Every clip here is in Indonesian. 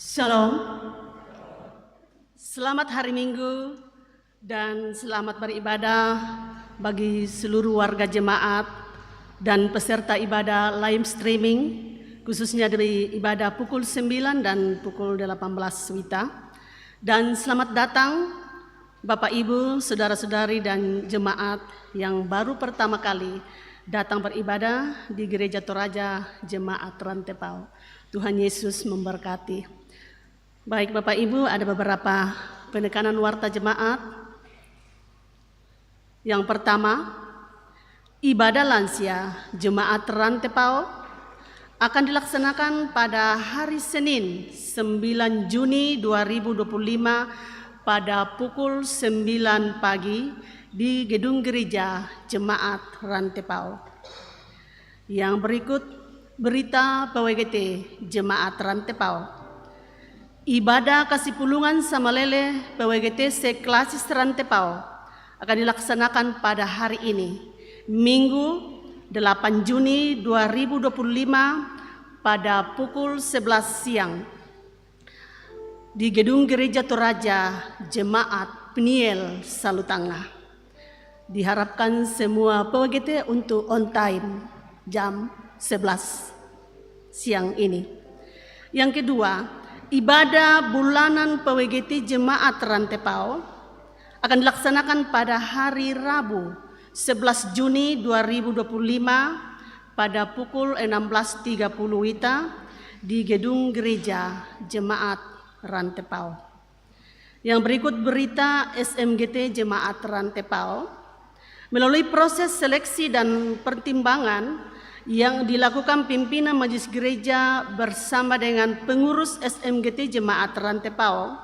Shalom, selamat hari Minggu dan selamat beribadah bagi seluruh warga jemaat dan peserta ibadah live streaming, khususnya dari ibadah pukul 9 dan pukul 18 WITA. Dan selamat datang Bapak Ibu, Saudara-saudari dan jemaat yang baru pertama kali datang beribadah di Gereja Toraja Jemaat Rantepao. Tuhan Yesus memberkati. Baik Bapak Ibu, ada beberapa penekanan warta jemaat. Yang pertama, ibadah lansia Jemaat Rantepao akan dilaksanakan pada hari Senin 9 Juni 2025 pada pukul 9 pagi di Gedung Gereja Jemaat Rantepao. Yang berikut berita PWGT Jemaat Rantepao. Ibadah kasih pulungan sama lele PWGT seklasis Rantepao akan dilaksanakan pada hari ini, Minggu 8 Juni 2025 pada pukul 11 siang di Gedung Gereja Toraja Jemaat Peniel Salutanga. Diharapkan semua PWGT untuk on time jam 11 siang ini. Yang kedua, ibadah bulanan PWGT Jemaat Rantepao akan dilaksanakan pada hari Rabu 11 Juni 2025 pada pukul 16.30 WITA di Gedung Gereja Jemaat Rantepao. Yang berikut berita SMGT Jemaat Rantepao. Melalui proses seleksi dan pertimbangan yang dilakukan pimpinan Majelis Gereja bersama dengan pengurus SMGT Jemaat Rantepao,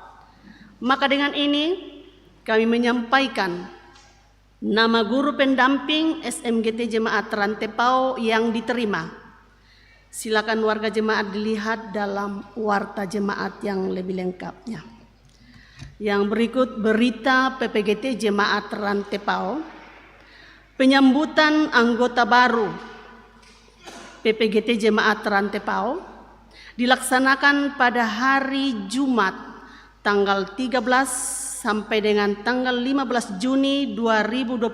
maka dengan ini kami menyampaikan nama guru pendamping SMGT Jemaat Rantepao yang diterima. Silakan warga jemaat dilihat dalam warta jemaat yang lebih lengkapnya. Yang berikut berita PPGT Jemaat Rantepao. Penyambutan anggota baru PPGT Jemaat Rantepao dilaksanakan pada hari Jumat tanggal 13 sampai dengan tanggal 15 Juni 2025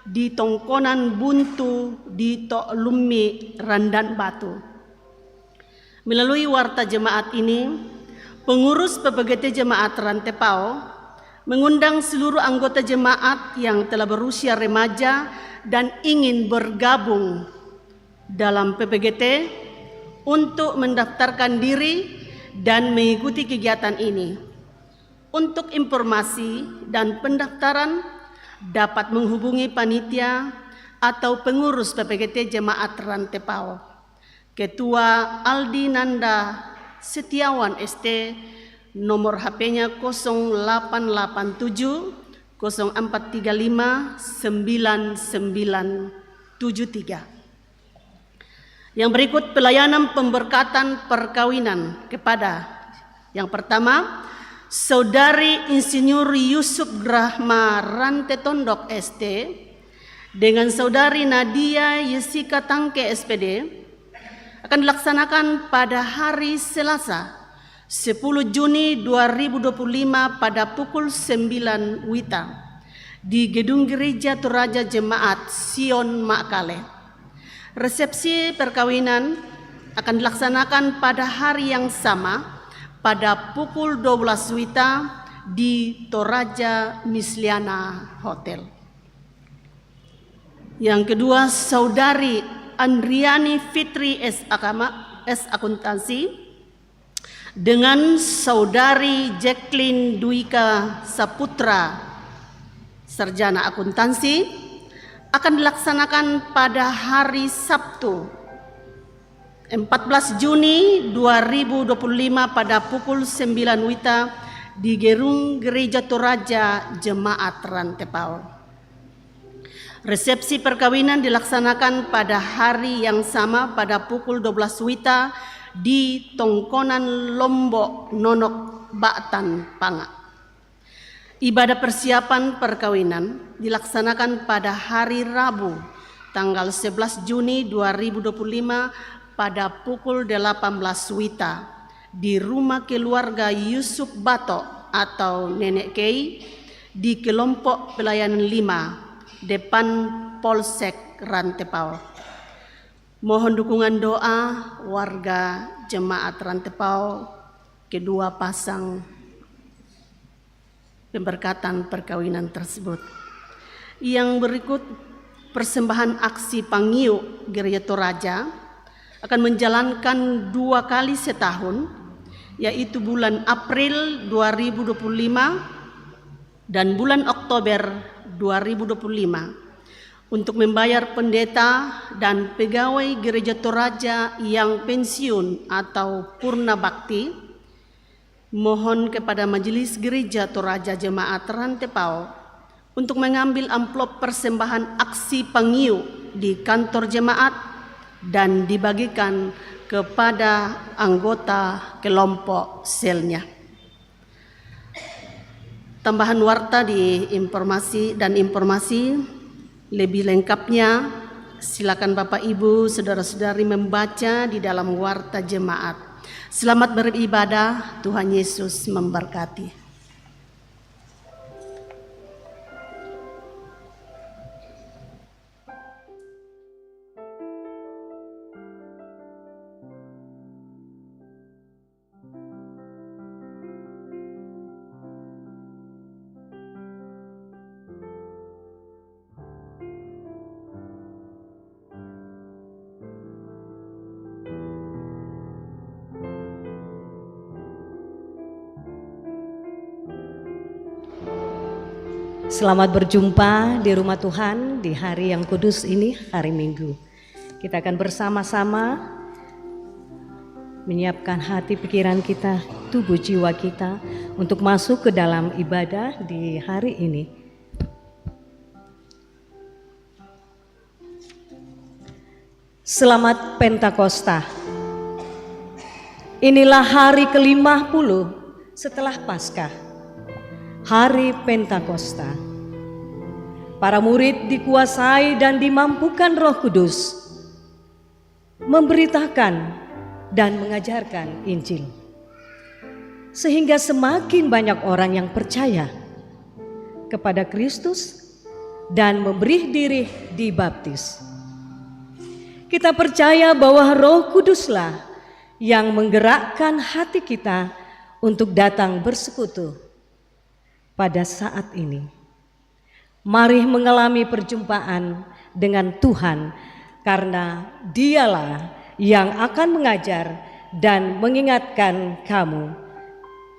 di Tongkonan Buntu di Tok Lummi, Randan Batu. Melalui warta jemaat ini, pengurus PPGT Jemaat Rantepao mengundang seluruh anggota jemaat yang telah berusia remaja dan ingin bergabung dalam PPGT untuk mendaftarkan diri dan mengikuti kegiatan ini. Untuk informasi dan pendaftaran dapat menghubungi panitia atau pengurus PPGT Jemaat Rantepao. Ketua Aldi Nanda Setiawan ST, nomor HP-nya 0887 0435 9973. Yang berikut pelayanan pemberkatan perkawinan kepada yang pertama, Saudari Insinyur Yusuf Grahma Rantetondok ST dengan Saudari Nadia Yesika Tangke SPD akan dilaksanakan pada hari Selasa 10 Juni 2025 pada pukul 9 WITA di Gedung Gereja Toraja Jemaat Sion Makale. Resepsi perkawinan akan dilaksanakan pada hari yang sama pada pukul 12 WITA di Toraja Misliana Hotel. Yang kedua, Saudari Andriani Fitri S. Akuntansi dengan Saudari Jacqueline Dwika Saputra Sarjana Akuntansi akan dilaksanakan pada hari Sabtu 14 Juni 2025 pada pukul 9 WITA di Gedung Gereja Toraja Jemaat Rantepao. Resepsi perkawinan dilaksanakan pada hari yang sama pada pukul 12 WITA di Tongkonan Lombok Nonok Batan Panga. Ibadah persiapan perkawinan dilaksanakan pada hari Rabu tanggal 11 Juni 2025 pada pukul 18 WITA di rumah keluarga Yusuf Bato atau Nenek Kei di kelompok pelayanan 5 depan Polsek Rantepao. Mohon dukungan doa warga jemaat Rantepao kedua pasang pemberkatan perkawinan tersebut. Yang berikut, persembahan aksi Pangiu Gereja Toraja akan menjalankan 2 kali setahun, yaitu bulan April 2025 dan bulan Oktober 2025 untuk membayar pendeta dan pegawai Gereja Toraja yang pensiun atau purna bakti. Mohon kepada Majelis Gereja Toraja Jemaat Rantepao untuk mengambil amplop persembahan aksi Pangiu di kantor jemaat dan dibagikan kepada anggota kelompok selnya. Tambahan warta di informasi lebih lengkapnya, silakan Bapak Ibu, saudara-saudari membaca di dalam warta jemaat. Selamat beribadah, Tuhan Yesus memberkati. Selamat berjumpa di rumah Tuhan di hari yang kudus ini, hari Minggu. Kita akan bersama-sama menyiapkan hati pikiran kita, tubuh jiwa kita untuk masuk ke dalam ibadah di hari ini. Selamat Pentakosta. Inilah hari ke-50 setelah Paskah. Hari Pentakosta. Para murid dikuasai dan dimampukan Roh Kudus memberitakan dan mengajarkan Injil, sehingga semakin banyak orang yang percaya kepada Kristus dan memberi diri dibaptis. Kita percaya bahwa Roh Kuduslah yang menggerakkan hati kita untuk datang bersekutu pada saat ini. Mari mengalami perjumpaan dengan Tuhan, karena Dialah yang akan mengajar dan mengingatkan kamu.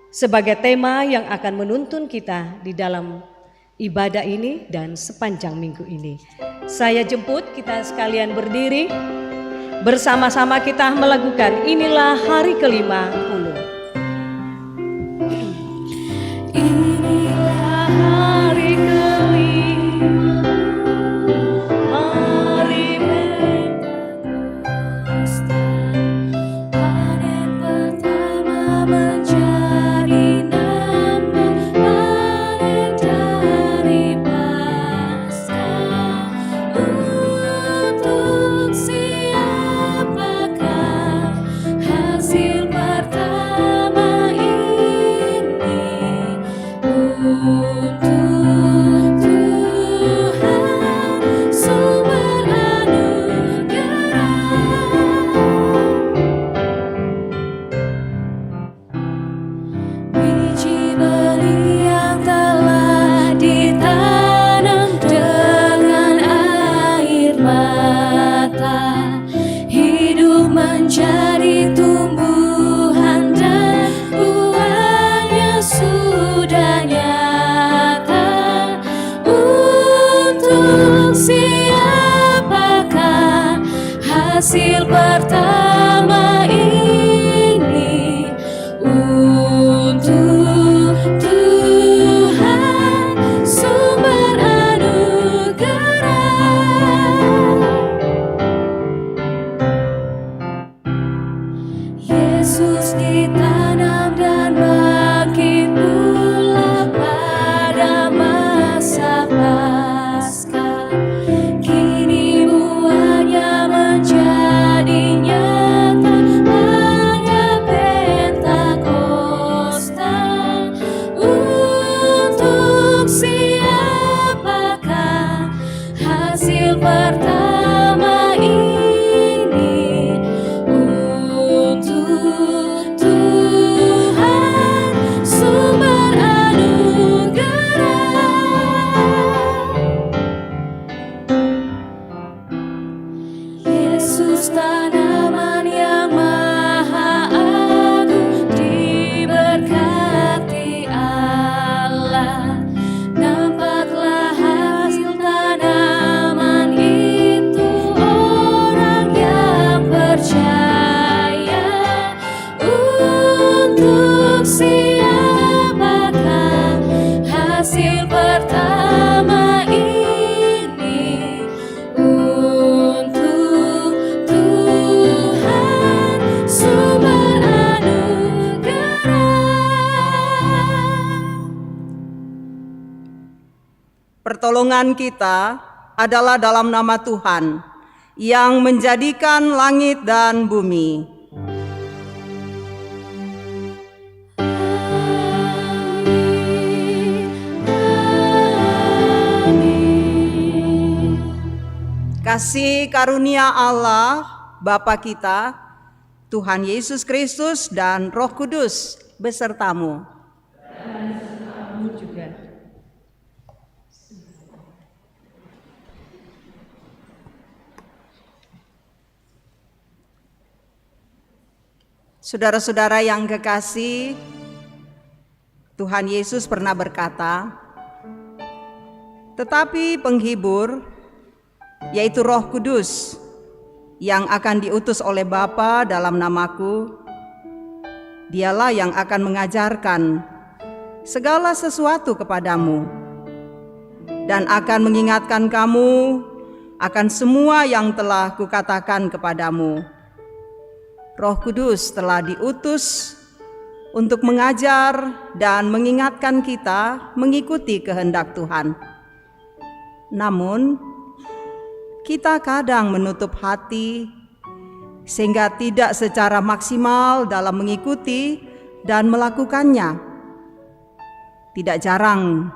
Sebagai tema yang akan menuntun kita di dalam ibadah ini dan sepanjang minggu ini. Saya jemput kita sekalian berdiri, bersama-sama kita melakukan inilah hari ke-50. Hasil pertama ini untuk Tuhan sumber anugerah. Yesus ditanam dan bangkit pula pada masa Paskah. Kini buahnya menjadi nyata. siapakah hasil pertama ini untuk Tuhan sumber anugerah. Yesus tanaman yang maha agung, diberkati Allah. Nampaklah hasil tanaman itu, orang yang percaya. Untuk siapakah hasil pertama ini untuk Tuhan sumber anugerah. Pertolongan kita adalah dalam nama Tuhan yang menjadikan langit dan bumi. Kasih karunia Allah Bapa kita, Tuhan Yesus Kristus dan Roh Kudus besertamu. Saudara-saudara yang kekasih, Tuhan Yesus pernah berkata, tetapi penghibur, yaitu Roh Kudus, yang akan diutus oleh Bapa dalam namaku, dialah yang akan mengajarkan segala sesuatu kepadamu dan akan mengingatkan kamu akan semua yang telah kukatakan kepadamu. Roh Kudus telah diutus untuk mengajar dan mengingatkan kita mengikuti kehendak Tuhan. Namun, kita kadang menutup hati sehingga tidak secara maksimal dalam mengikuti dan melakukannya. Tidak jarang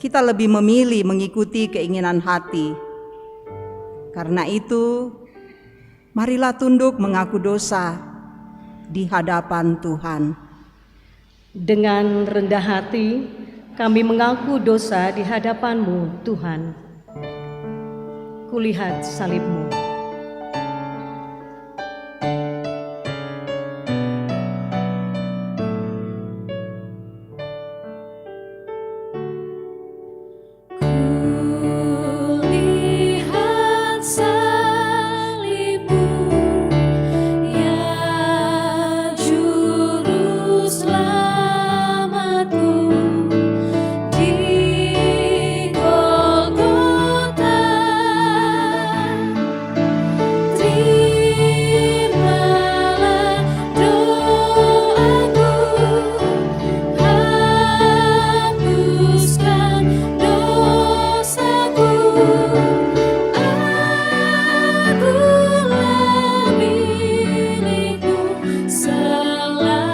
kita lebih memilih mengikuti keinginan hati. Karena itu, marilah tunduk mengaku dosa di hadapan Tuhan. Dengan rendah hati kami mengaku dosa di hadapan-Mu, Tuhan. Kulihat salib-Mu. Kulihat salib-Mu, ya juru selamatku, di Golgota. Terimalah doaku, hapuskan dosaku. Akulah milik-Mu selamanya.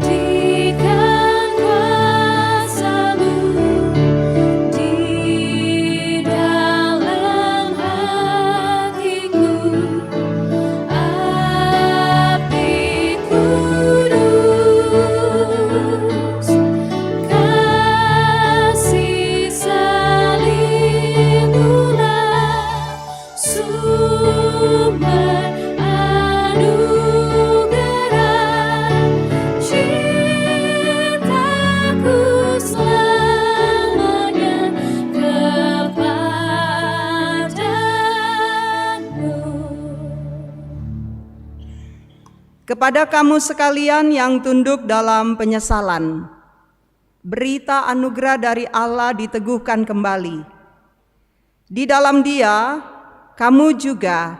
Jadikan kuasa-Mu di dalam hatiku, api kudus, kasih salib-Mu-lah sumber anugerah. Cintaku selamanya kepadamu. Kepada kamu sekalian yang tunduk dalam penyesalan, berita anugerah dari Allah diteguhkan kembali. Di dalam Dia, kamu juga,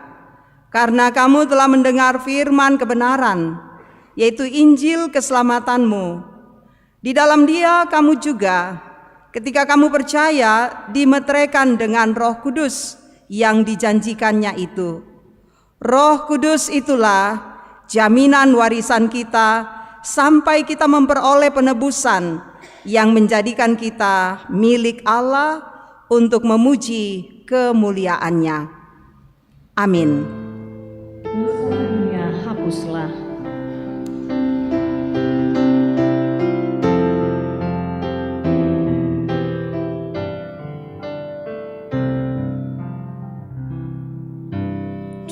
karena kamu telah mendengar firman kebenaran, yaitu Injil keselamatanmu. Di dalam Dia kamu juga Ketika kamu percaya, dimeteraikan dengan Roh Kudus yang dijanjikannya itu. Roh Kudus itulah jaminan warisan kita sampai kita memperoleh penebusan yang menjadikan kita milik Allah untuk memuji kemuliaan-Nya. Amin. Dosa dunia hapuslah.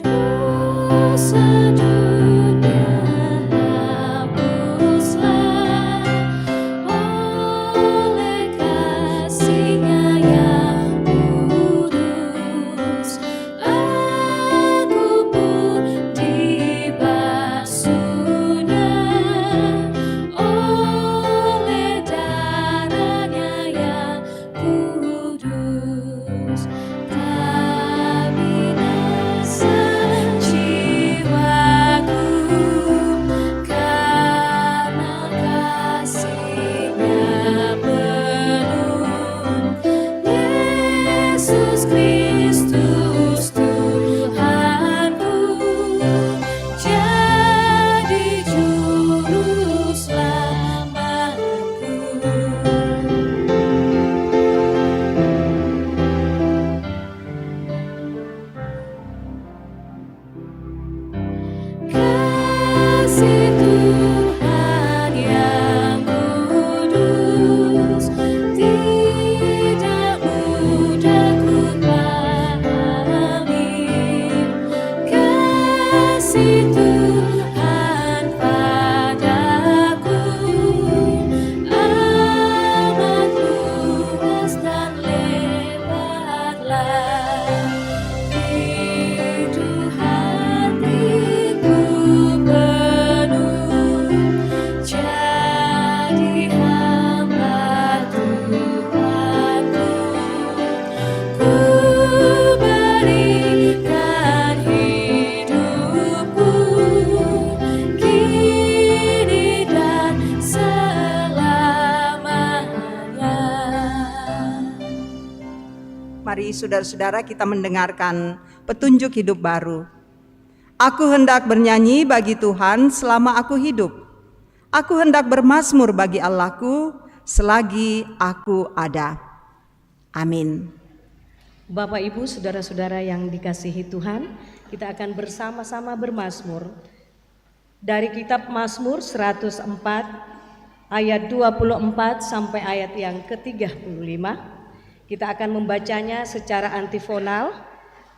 Dosa dunia hapuslah oleh kasih-Nya yang kudus. Aku pun dibasuhnya oleh darah-Nya yang kudus. Tak binasa jiwaku karena kasih-Nya penuh. Yesus Kristus Tuhanku jadi juru selamatku. Kasih Tuhan yang kudus tidak mudah ku pahami. Kasih Tuhan padaku amat luas dan lebarlah. Hidup hatiku penuh jadi hamba Tuhanku. Ku berikan hidupku kini dan selamanya. Mari saudara-saudara kita mendengarkan petunjuk hidup baru. Aku hendak bernyanyi bagi Tuhan selama aku hidup. Aku hendak bermazmur bagi Allahku selagi aku ada. Amin. Bapak Ibu, saudara-saudara yang dikasihi Tuhan, kita akan bersama-sama bermazmur dari kitab Mazmur 104 ayat 24 sampai ayat yang ke-35. Kita akan membacanya secara antifonal.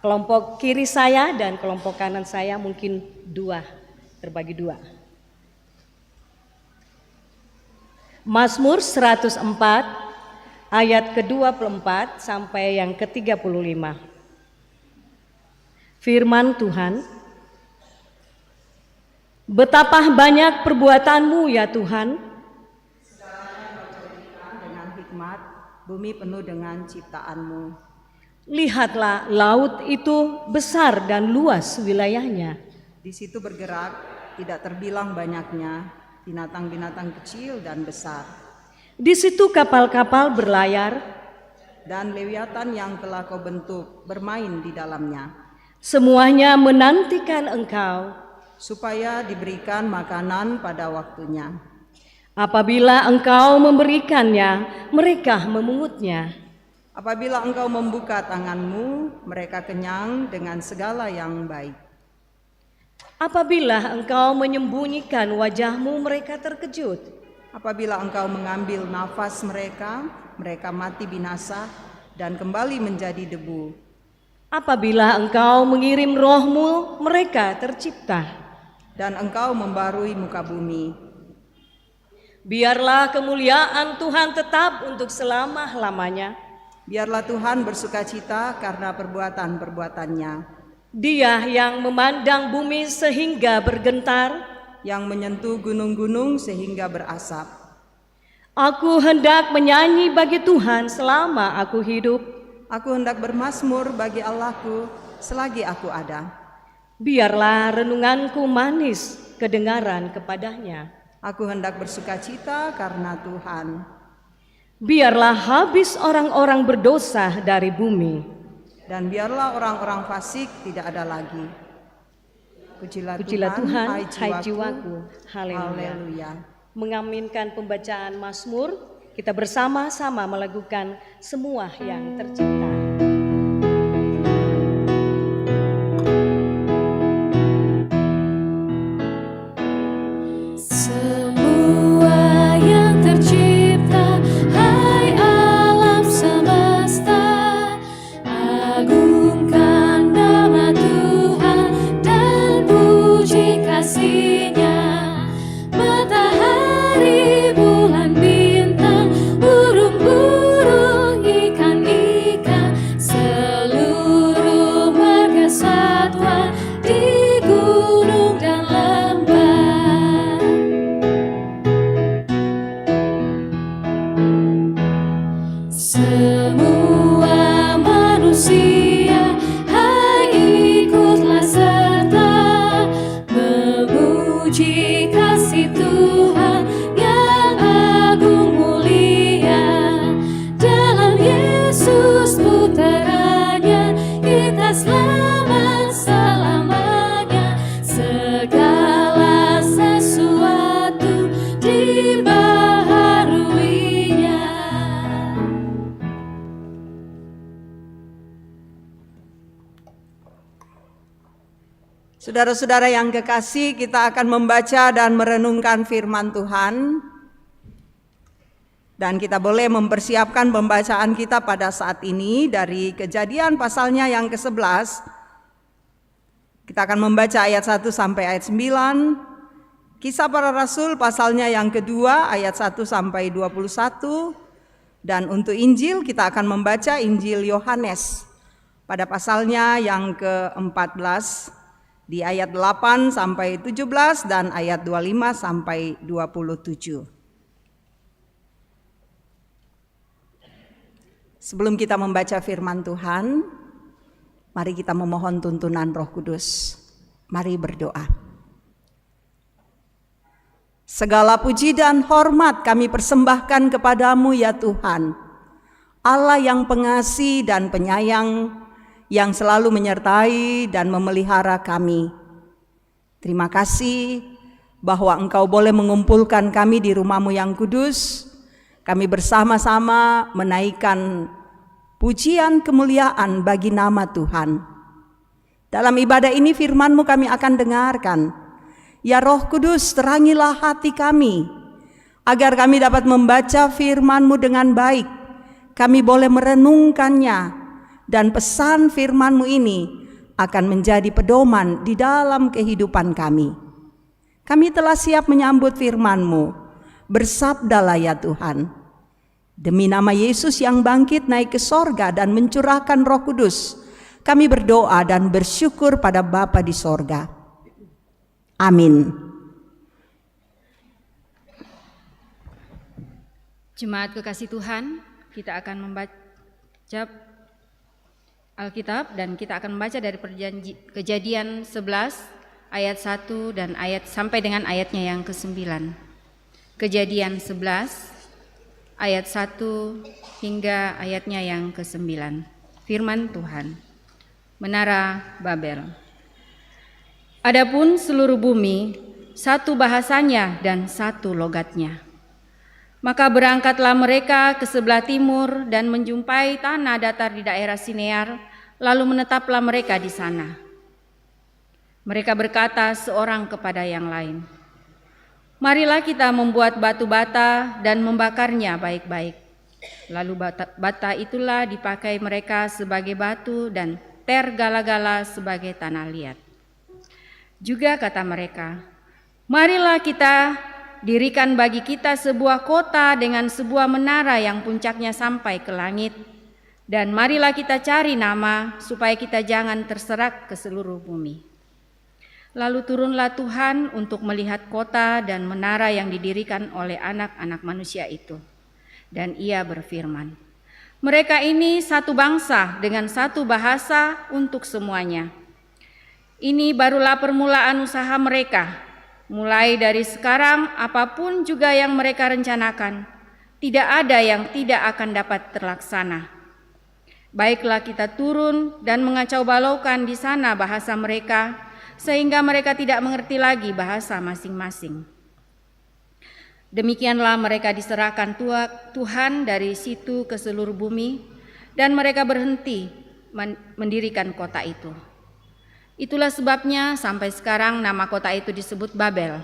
Kelompok kiri saya dan kelompok kanan saya mungkin terbagi dua. Mazmur 104 ayat ke-24 sampai yang ke-35. Firman Tuhan, betapa banyak perbuatan-Mu ya Tuhan, Dengan hikmat, bumi penuh dengan ciptaan-Mu. lihatlah laut itu besar dan luas wilayahnya. Di situ bergerak, tidak terbilang banyaknya, binatang-binatang kecil dan besar. Di situ kapal-kapal berlayar, Dan lewiatan yang telah Kau bentuk bermain di dalamnya, semuanya menantikan Engkau. supaya diberikan makanan pada waktunya. Apabila Engkau memberikannya, mereka memungutnya. Apabila Engkau membuka tangan-Mu, mereka kenyang dengan segala yang baik. Apabila Engkau menyembunyikan wajah-Mu, mereka terkejut. Apabila Engkau mengambil nafas mereka, mereka mati binasa dan kembali menjadi debu. Apabila Engkau mengirim Roh-Mu, mereka tercipta. Dan Engkau membarui muka bumi. Biarlah kemuliaan Tuhan tetap untuk selama-lamanya. Biarlah Tuhan bersukacita karena perbuatan-perbuatannya, Dia yang memandang bumi sehingga bergentar. yang menyentuh gunung-gunung sehingga berasap. Aku hendak menyanyi bagi Tuhan selama aku hidup. Aku hendak bermazmur bagi Allahku selagi aku ada. Biarlah renunganku manis kedengaran kepadanya. Aku hendak bersukacita karena Tuhan. Biarlah habis orang-orang berdosa dari bumi. Dan biarlah orang-orang fasik tidak ada lagi. Pujilah Tuhan, hai hai jiwaku. Haleluya. Haleluya. Mengaminkan pembacaan Mazmur, kita bersama-sama melakukan semua yang tercipta. Semua yang tercipta, hai alam semesta, agungkan nama Tuhan dan puji kasih-Nya. Matahari, bulan, bintang, burung-burung, ikan-ikan, seluruh marga satwa di gunung dan lembah. Semua manusia, hai ikutlah serta memuji kasih Tuhan yang agung mulia. Dalam Yesus putranya kita selamat selamanya. Segala sesuatu dibaharuinya. Saudara-saudara yang kekasih, kita akan membaca dan merenungkan firman Tuhan. Dan kita boleh mempersiapkan pembacaan kita pada saat ini dari Kejadian pasalnya yang ke-11. Kita akan membaca ayat 1 sampai ayat 9. Kisah Para Rasul pasalnya yang kedua ayat 1 sampai 21. Dan untuk Injil kita akan membaca Injil Yohanes pada pasalnya yang ke-14 di ayat 8 sampai 17 dan ayat 25 sampai 27. Sebelum kita membaca firman Tuhan, mari kita memohon tuntunan Roh Kudus. Mari berdoa. Segala puji dan hormat kami persembahkan kepadamu ya Tuhan, Allah yang pengasih dan penyayang, yang selalu menyertai dan memelihara kami. Terima kasih bahwa Engkau boleh mengumpulkan kami di rumah-Mu yang kudus. Kami bersama-sama menaikkan pujian kemuliaan bagi nama Tuhan. Dalam ibadah ini firman-Mu kami akan dengarkan. Ya Roh Kudus, terangilah hati kami, agar kami dapat membaca firman-Mu dengan baik. Kami boleh merenungkannya, dan pesan firman-Mu ini akan menjadi pedoman di dalam kehidupan kami. Kami telah siap menyambut firman-Mu. Bersabdalah ya Tuhan. Demi nama Yesus yang bangkit naik ke sorga dan mencurahkan Roh Kudus, kami berdoa dan bersyukur pada Bapa di sorga. Amin. Jemaat kekasih Tuhan, kita akan membaca Alkitab dan kita akan membaca dari Kejadian 11 ayat 1 dan ayat sampai dengan ayatnya yang ke-9. Kejadian 11 ayat 1 hingga ayatnya yang ke-9. Firman Tuhan. Menara Babel. Adapun seluruh bumi satu bahasanya dan satu logatnya. Maka berangkatlah mereka ke sebelah timur dan menjumpai tanah datar di daerah Sinear, lalu menetaplah mereka di sana. Mereka berkata seorang kepada yang lain, "Marilah kita membuat batu bata dan membakarnya baik-baik." Lalu bata itulah dipakai mereka sebagai batu dan tergala-gala sebagai tanah liat. Juga kata mereka, "Marilah kita dirikan bagi kita sebuah kota dengan sebuah menara yang puncaknya sampai ke langit. Dan marilah kita cari nama supaya kita jangan terserak ke seluruh bumi." Lalu turunlah Tuhan untuk melihat kota dan menara yang didirikan oleh anak-anak manusia itu. Dan Ia berfirman, "Mereka ini satu bangsa dengan satu bahasa untuk semuanya. Ini barulah permulaan usaha mereka. Mulai dari sekarang, apapun juga yang mereka rencanakan, Tidak ada yang tidak akan dapat terlaksana. Baiklah kita turun dan mengacau balaukan di sana bahasa mereka, sehingga mereka tidak mengerti lagi bahasa masing-masing. Demikianlah mereka diserahkan Tuhan dari situ ke seluruh bumi, dan mereka berhenti mendirikan kota itu. Itulah sebabnya sampai sekarang nama kota itu disebut Babel,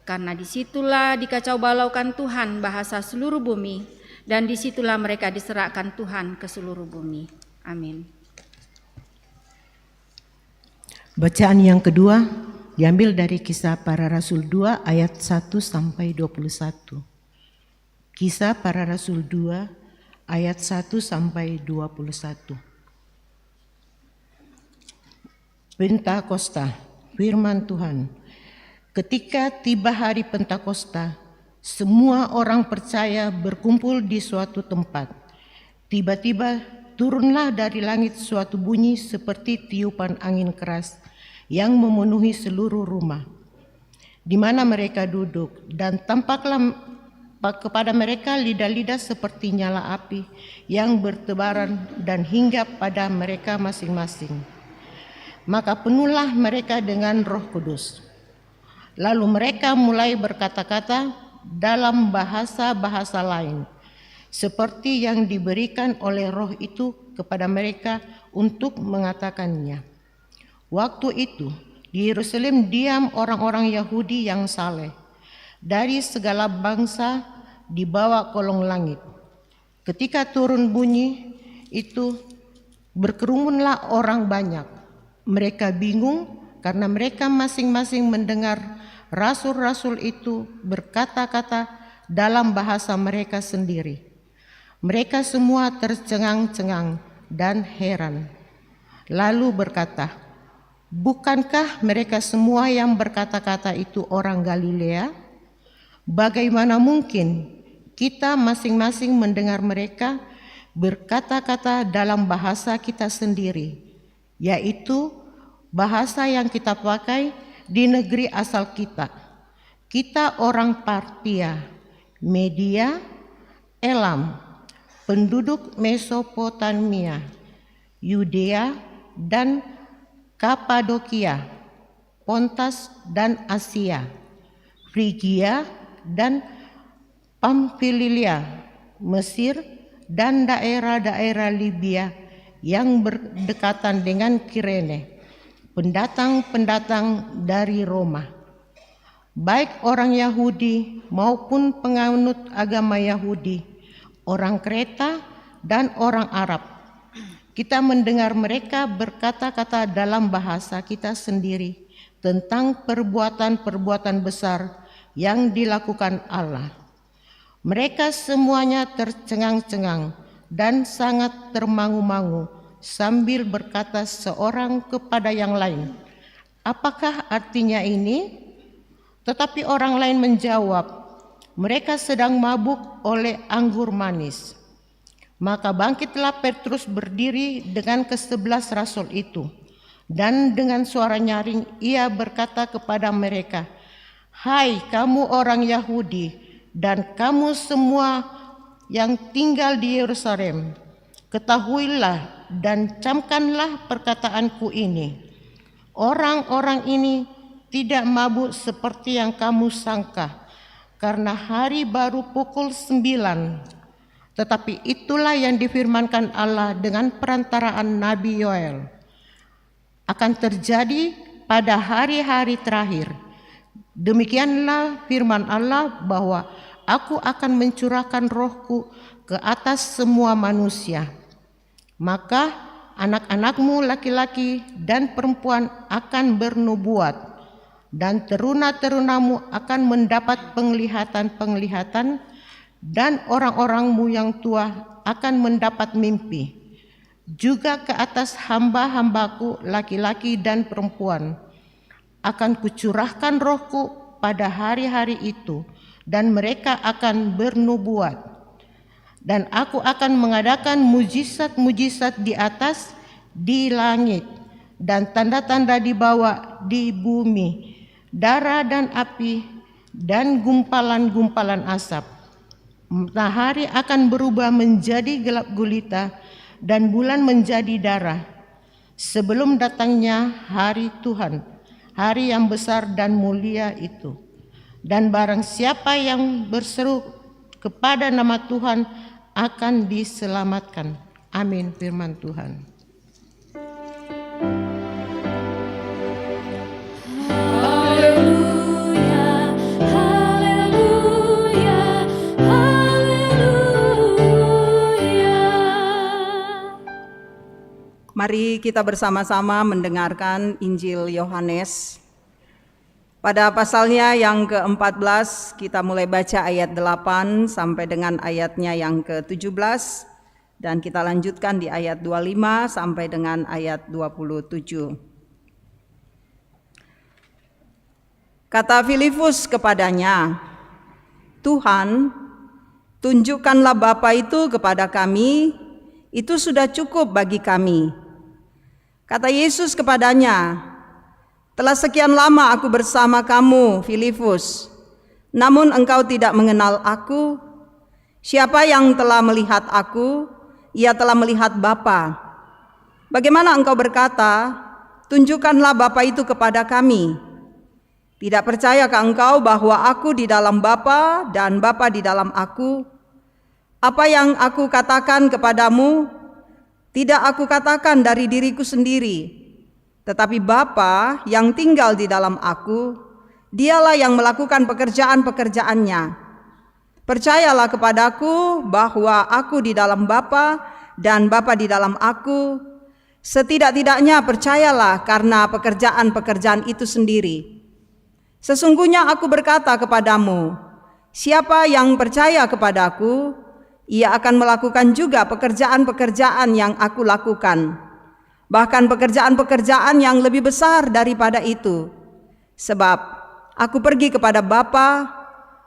karena disitulah dikacau balaukan Tuhan bahasa seluruh bumi, dan disitulah mereka diserahkan Tuhan ke seluruh bumi. Amin. Bacaan yang kedua diambil dari Kisah Para Rasul 2 ayat 1 sampai 21. Kisah Para Rasul 2 ayat 1 sampai 21. Pentakosta, firman Tuhan. Ketika tiba hari Pentakosta, semua orang percaya berkumpul di suatu tempat. Tiba-tiba turunlah dari langit suatu bunyi seperti tiupan angin keras yang memenuhi seluruh rumah di mana mereka duduk, dan tampaklah kepada mereka lidah-lidah seperti nyala api yang bertebaran dan hinggap pada mereka masing-masing. Maka penuhlah mereka dengan Roh Kudus. Lalu mereka mulai berkata-kata dalam bahasa-bahasa lain, seperti yang diberikan oleh Roh itu kepada mereka untuk mengatakannya. Waktu itu di Yerusalem diam orang-orang Yahudi yang saleh dari segala bangsa di bawah kolong langit. Ketika turun bunyi itu, berkerumunlah orang banyak. Mereka bingung karena mereka masing-masing mendengar rasul-rasul itu berkata-kata dalam bahasa mereka sendiri. Mereka semua tercengang-cengang dan heran. Lalu berkata, "Bukankah mereka semua yang berkata-kata itu orang Galilea? Bagaimana mungkin kita masing-masing mendengar mereka berkata-kata dalam bahasa kita sendiri, yaitu bahasa yang kita pakai di negeri asal kita. Kita orang Partia, Media, Elam, penduduk Mesopotamia, Yudea dan Kapadokia, Pontas dan Asia, Frigia dan Pamfilia, Mesir dan daerah-daerah Libya yang berdekatan dengan Kirene, pendatang-pendatang dari Roma, baik orang Yahudi maupun penganut agama Yahudi, orang Kreta dan orang Arab. Kita mendengar mereka berkata-kata dalam bahasa kita sendiri tentang perbuatan-perbuatan besar yang dilakukan Allah. Mereka semuanya tercengang-cengang dan sangat termangu-mangu sambil berkata seorang kepada yang lain, "Apakah artinya ini?" Tetapi orang lain menjawab, "Mereka sedang mabuk oleh anggur manis." Maka bangkitlah Petrus berdiri dengan ke-11 rasul itu, dan dengan suara nyaring ia berkata kepada mereka, "Hai kamu orang Yahudi dan kamu semua yang tinggal di Yerusalem, ketahuilah dan camkanlah perkataanku ini. Orang-orang ini tidak mabuk seperti yang kamu sangka, karena hari baru pukul 9. Tetapi itulah yang difirmankan Allah dengan perantaraan Nabi Yoel. Akan terjadi pada hari-hari terakhir. Demikianlah firman Allah bahwa Aku akan mencurahkan rohku ke atas semua manusia. Maka anak-anakmu laki-laki dan perempuan akan bernubuat, dan teruna-terunamu akan mendapat penglihatan-penglihatan, dan orang-orangmu yang tua akan mendapat mimpi. Juga ke atas hamba-hambaku laki-laki dan perempuan akan kucurahkan rohku pada hari-hari itu, dan mereka akan bernubuat. Dan aku akan mengadakan mujizat-mujizat di atas, di langit, dan tanda-tanda di bawah, di bumi, darah dan api, dan gumpalan-gumpalan asap. Matahari akan berubah menjadi gelap gulita dan bulan menjadi darah sebelum datangnya hari Tuhan, hari yang besar dan mulia itu. Dan barang siapa yang berseru kepada nama Tuhan akan diselamatkan. Amin. Firman Tuhan. Haleluya, haleluya, haleluya. Mari kita bersama-sama mendengarkan Injil Yohanes. Pada pasalnya yang ke-14 kita mulai baca ayat 8 sampai dengan ayatnya yang ke-17 dan kita lanjutkan di ayat 25 sampai dengan ayat 27. Kata Filipus kepadanya, "Tuhan, tunjukkanlah Bapa itu kepada kami, itu sudah cukup bagi kami." Kata Yesus kepadanya, "Telah sekian lama aku bersama kamu, Filipus, namun engkau tidak mengenal aku. Siapa yang telah melihat aku, ia telah melihat Bapa. Bagaimana engkau berkata, tunjukkanlah Bapa itu kepada kami? Tidak percayakah engkau bahwa aku di dalam Bapa dan Bapa di dalam aku? Apa yang aku katakan kepadamu, tidak aku katakan dari diriku sendiri, tetapi Bapa yang tinggal di dalam aku, dialah yang melakukan pekerjaan-pekerjaannya. Percayalah kepadaku bahwa aku di dalam Bapa dan Bapa di dalam aku. Setidak-tidaknya percayalah karena pekerjaan-pekerjaan itu sendiri. Sesungguhnya aku berkata kepadamu, siapa yang percaya kepadaku, ia akan melakukan juga pekerjaan-pekerjaan yang aku lakukan. Bahkan pekerjaan-pekerjaan yang lebih besar daripada itu. Sebab aku pergi kepada Bapa,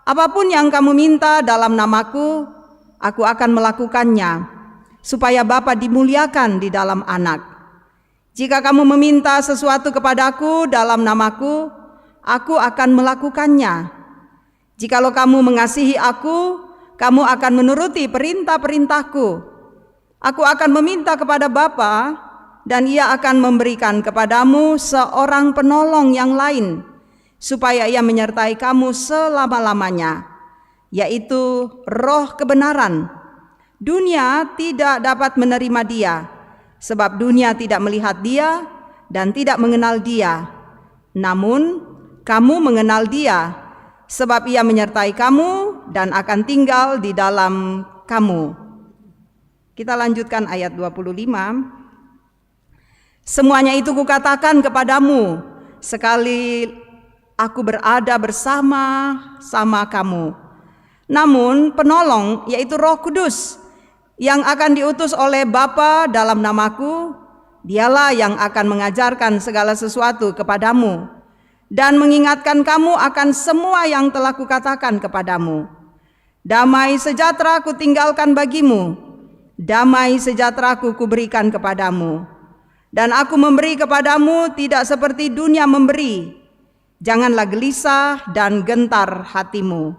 apapun yang kamu minta dalam namaku, aku akan melakukannya, supaya Bapa dimuliakan di dalam Anak. Jika kamu meminta sesuatu kepadaku dalam namaku, aku akan melakukannya. Jikalau kamu mengasihi aku, kamu akan menuruti perintah-perintahku. Aku akan meminta kepada Bapa, dan ia akan memberikan kepadamu seorang penolong yang lain, supaya ia menyertai kamu selama-lamanya, yaitu Roh kebenaran. Dunia tidak dapat menerima dia, sebab dunia tidak melihat dia dan tidak mengenal dia. Namun kamu mengenal dia, sebab ia menyertai kamu dan akan tinggal di dalam kamu. Kita lanjutkan ayat 25. Semuanya itu kukatakan kepadamu, sekali aku berada bersama-sama kamu. Namun penolong, yaitu Roh Kudus, yang akan diutus oleh Bapa dalam namaku, dialah yang akan mengajarkan segala sesuatu kepadamu, dan mengingatkan kamu akan semua yang telah kukatakan kepadamu. Damai sejahtera kutinggalkan bagimu, damai sejahtera kuberikan kepadamu. Dan aku memberi kepadamu tidak seperti dunia memberi. Janganlah gelisah dan gentar hatimu.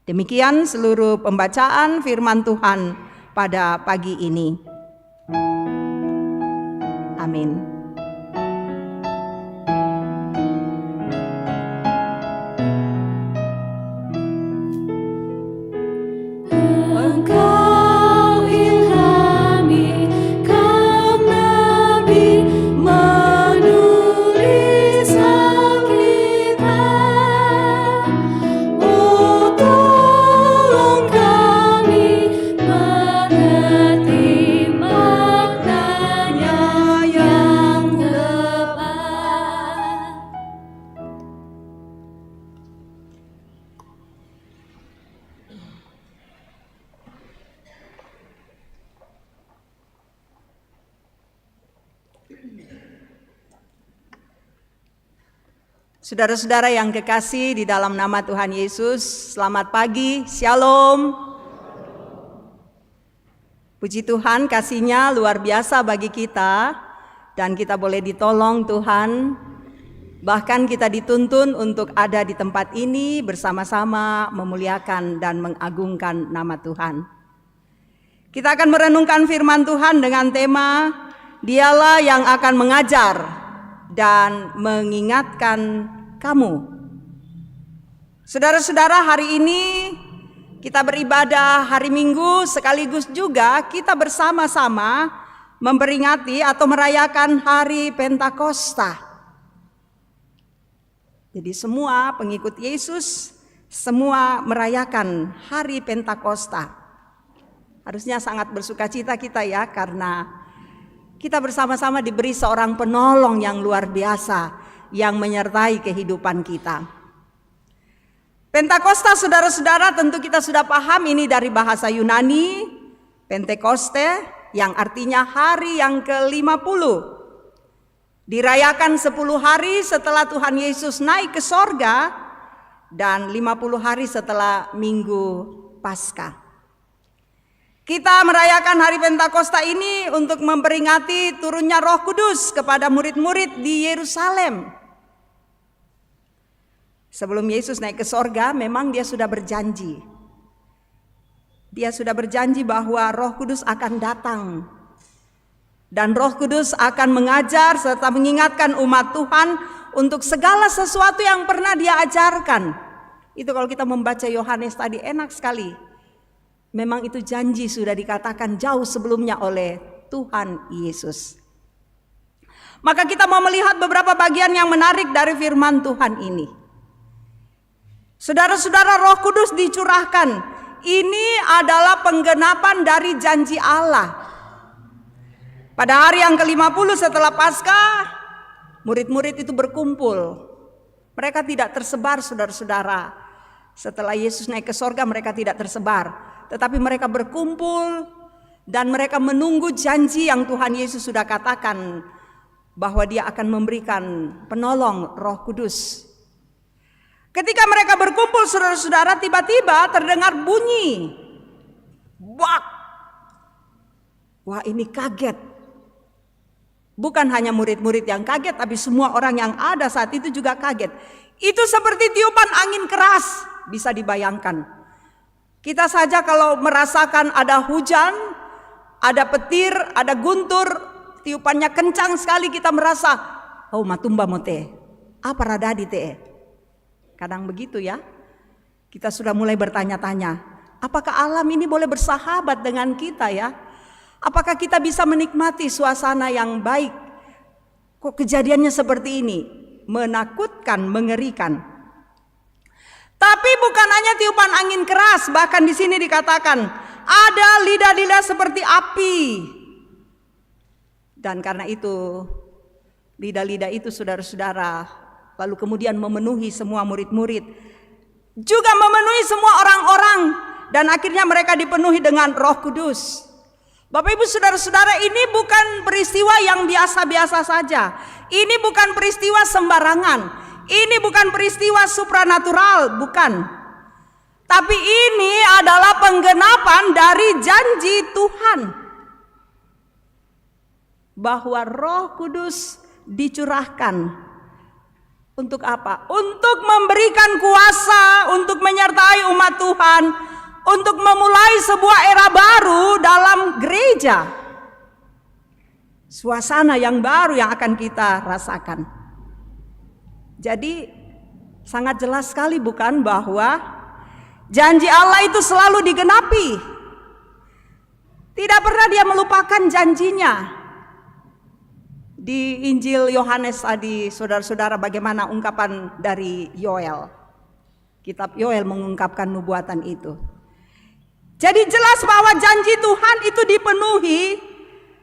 Demikian seluruh pembacaan firman Tuhan pada pagi ini. Amin. Engkau ilhami kaum nabi menulis Alkitab. Oh, tolong kami mengerti maknanya yang tepat. Saudara-saudara yang kekasih di dalam nama Tuhan Yesus, selamat pagi, shalom. Puji Tuhan, kasih-Nya luar biasa bagi kita dan kita boleh ditolong Tuhan Bahkan kita dituntun untuk ada di tempat ini bersama-sama memuliakan dan mengagungkan nama Tuhan. Kita akan merenungkan firman Tuhan dengan tema Dialah yang akan mengajar dan mengingatkan kamu. Saudara-saudara, hari ini kita beribadah hari Minggu, sekaligus juga kita bersama-sama memperingati atau merayakan hari Pentakosta. Jadi semua pengikut Yesus semua merayakan hari Pentakosta. Harusnya sangat bersukacita kita ya, karena kita bersama-sama diberi seorang penolong yang luar biasa yang menyertai kehidupan kita. Pentakosta, saudara-saudara, tentu kita sudah paham ini dari bahasa Yunani, Pentekoste, yang artinya hari yang ke-50. Dirayakan 10 hari setelah Tuhan Yesus naik ke sorga dan 50 hari setelah Minggu Paskah. Kita merayakan hari Pentakosta ini untuk memperingati turunnya Roh Kudus kepada murid-murid di Yerusalem. Sebelum Yesus naik ke sorga, memang dia sudah berjanji. Dia sudah berjanji bahwa Roh Kudus akan datang. Dan Roh Kudus akan mengajar serta mengingatkan umat Tuhan untuk segala sesuatu yang pernah dia ajarkan. Itu kalau kita membaca Yohanes tadi enak sekali. Memang itu janji sudah dikatakan jauh sebelumnya oleh Tuhan Yesus. Maka kita mau melihat beberapa bagian yang menarik dari firman Tuhan ini. Saudara-saudara, Roh Kudus dicurahkan. Ini adalah penggenapan dari janji Allah. Pada hari yang ke-50 setelah Paskah, murid-murid itu berkumpul. Mereka tidak tersebar, saudara-saudara. Setelah Yesus naik ke sorga, mereka tidak tersebar. Tetapi mereka berkumpul dan mereka menunggu janji yang Tuhan Yesus sudah katakan bahwa dia akan memberikan penolong Roh Kudus. Ketika mereka berkumpul, saudara-saudara, tiba-tiba terdengar bunyi. Bak! Wah, ini kaget. Bukan hanya murid-murid yang kaget, tapi semua orang yang ada saat itu juga kaget. Itu seperti tiupan angin keras, bisa dibayangkan. Kita saja kalau merasakan ada hujan, ada petir, ada guntur, tiupannya kencang sekali, kita merasa, oh matumba mote, apa radadi te. Kadang begitu ya. Kita sudah mulai bertanya-tanya, apakah alam ini boleh bersahabat dengan kita ya? Apakah kita bisa menikmati suasana yang baik? Kok kejadiannya seperti ini? Menakutkan, mengerikan. Tapi bukan hanya tiupan angin keras, bahkan di sini dikatakan ada lidah-lidah seperti api. Dan karena itu, lidah-lidah itu saudara-saudara, lalu kemudian memenuhi semua murid-murid, juga memenuhi semua orang-orang, dan akhirnya mereka dipenuhi dengan Roh Kudus. Bapak Ibu saudara-saudara, ini bukan peristiwa yang biasa-biasa saja. Ini bukan peristiwa sembarangan. Ini bukan peristiwa supranatural, bukan. Tapi ini adalah penggenapan dari janji Tuhan. Bahwa Roh Kudus dicurahkan. Untuk apa? Untuk memberikan kuasa, untuk menyertai umat Tuhan, untuk memulai sebuah era baru dalam gereja. Suasana yang baru yang akan kita rasakan. Jadi sangat jelas sekali bukan bahwa janji Allah itu selalu digenapi. Tidak pernah dia melupakan janjinya. Di Injil Yohanes tadi, saudara-saudara, bagaimana ungkapan dari Yoel. Kitab Yoel mengungkapkan nubuatan itu. Jadi jelas bahwa janji Tuhan itu dipenuhi,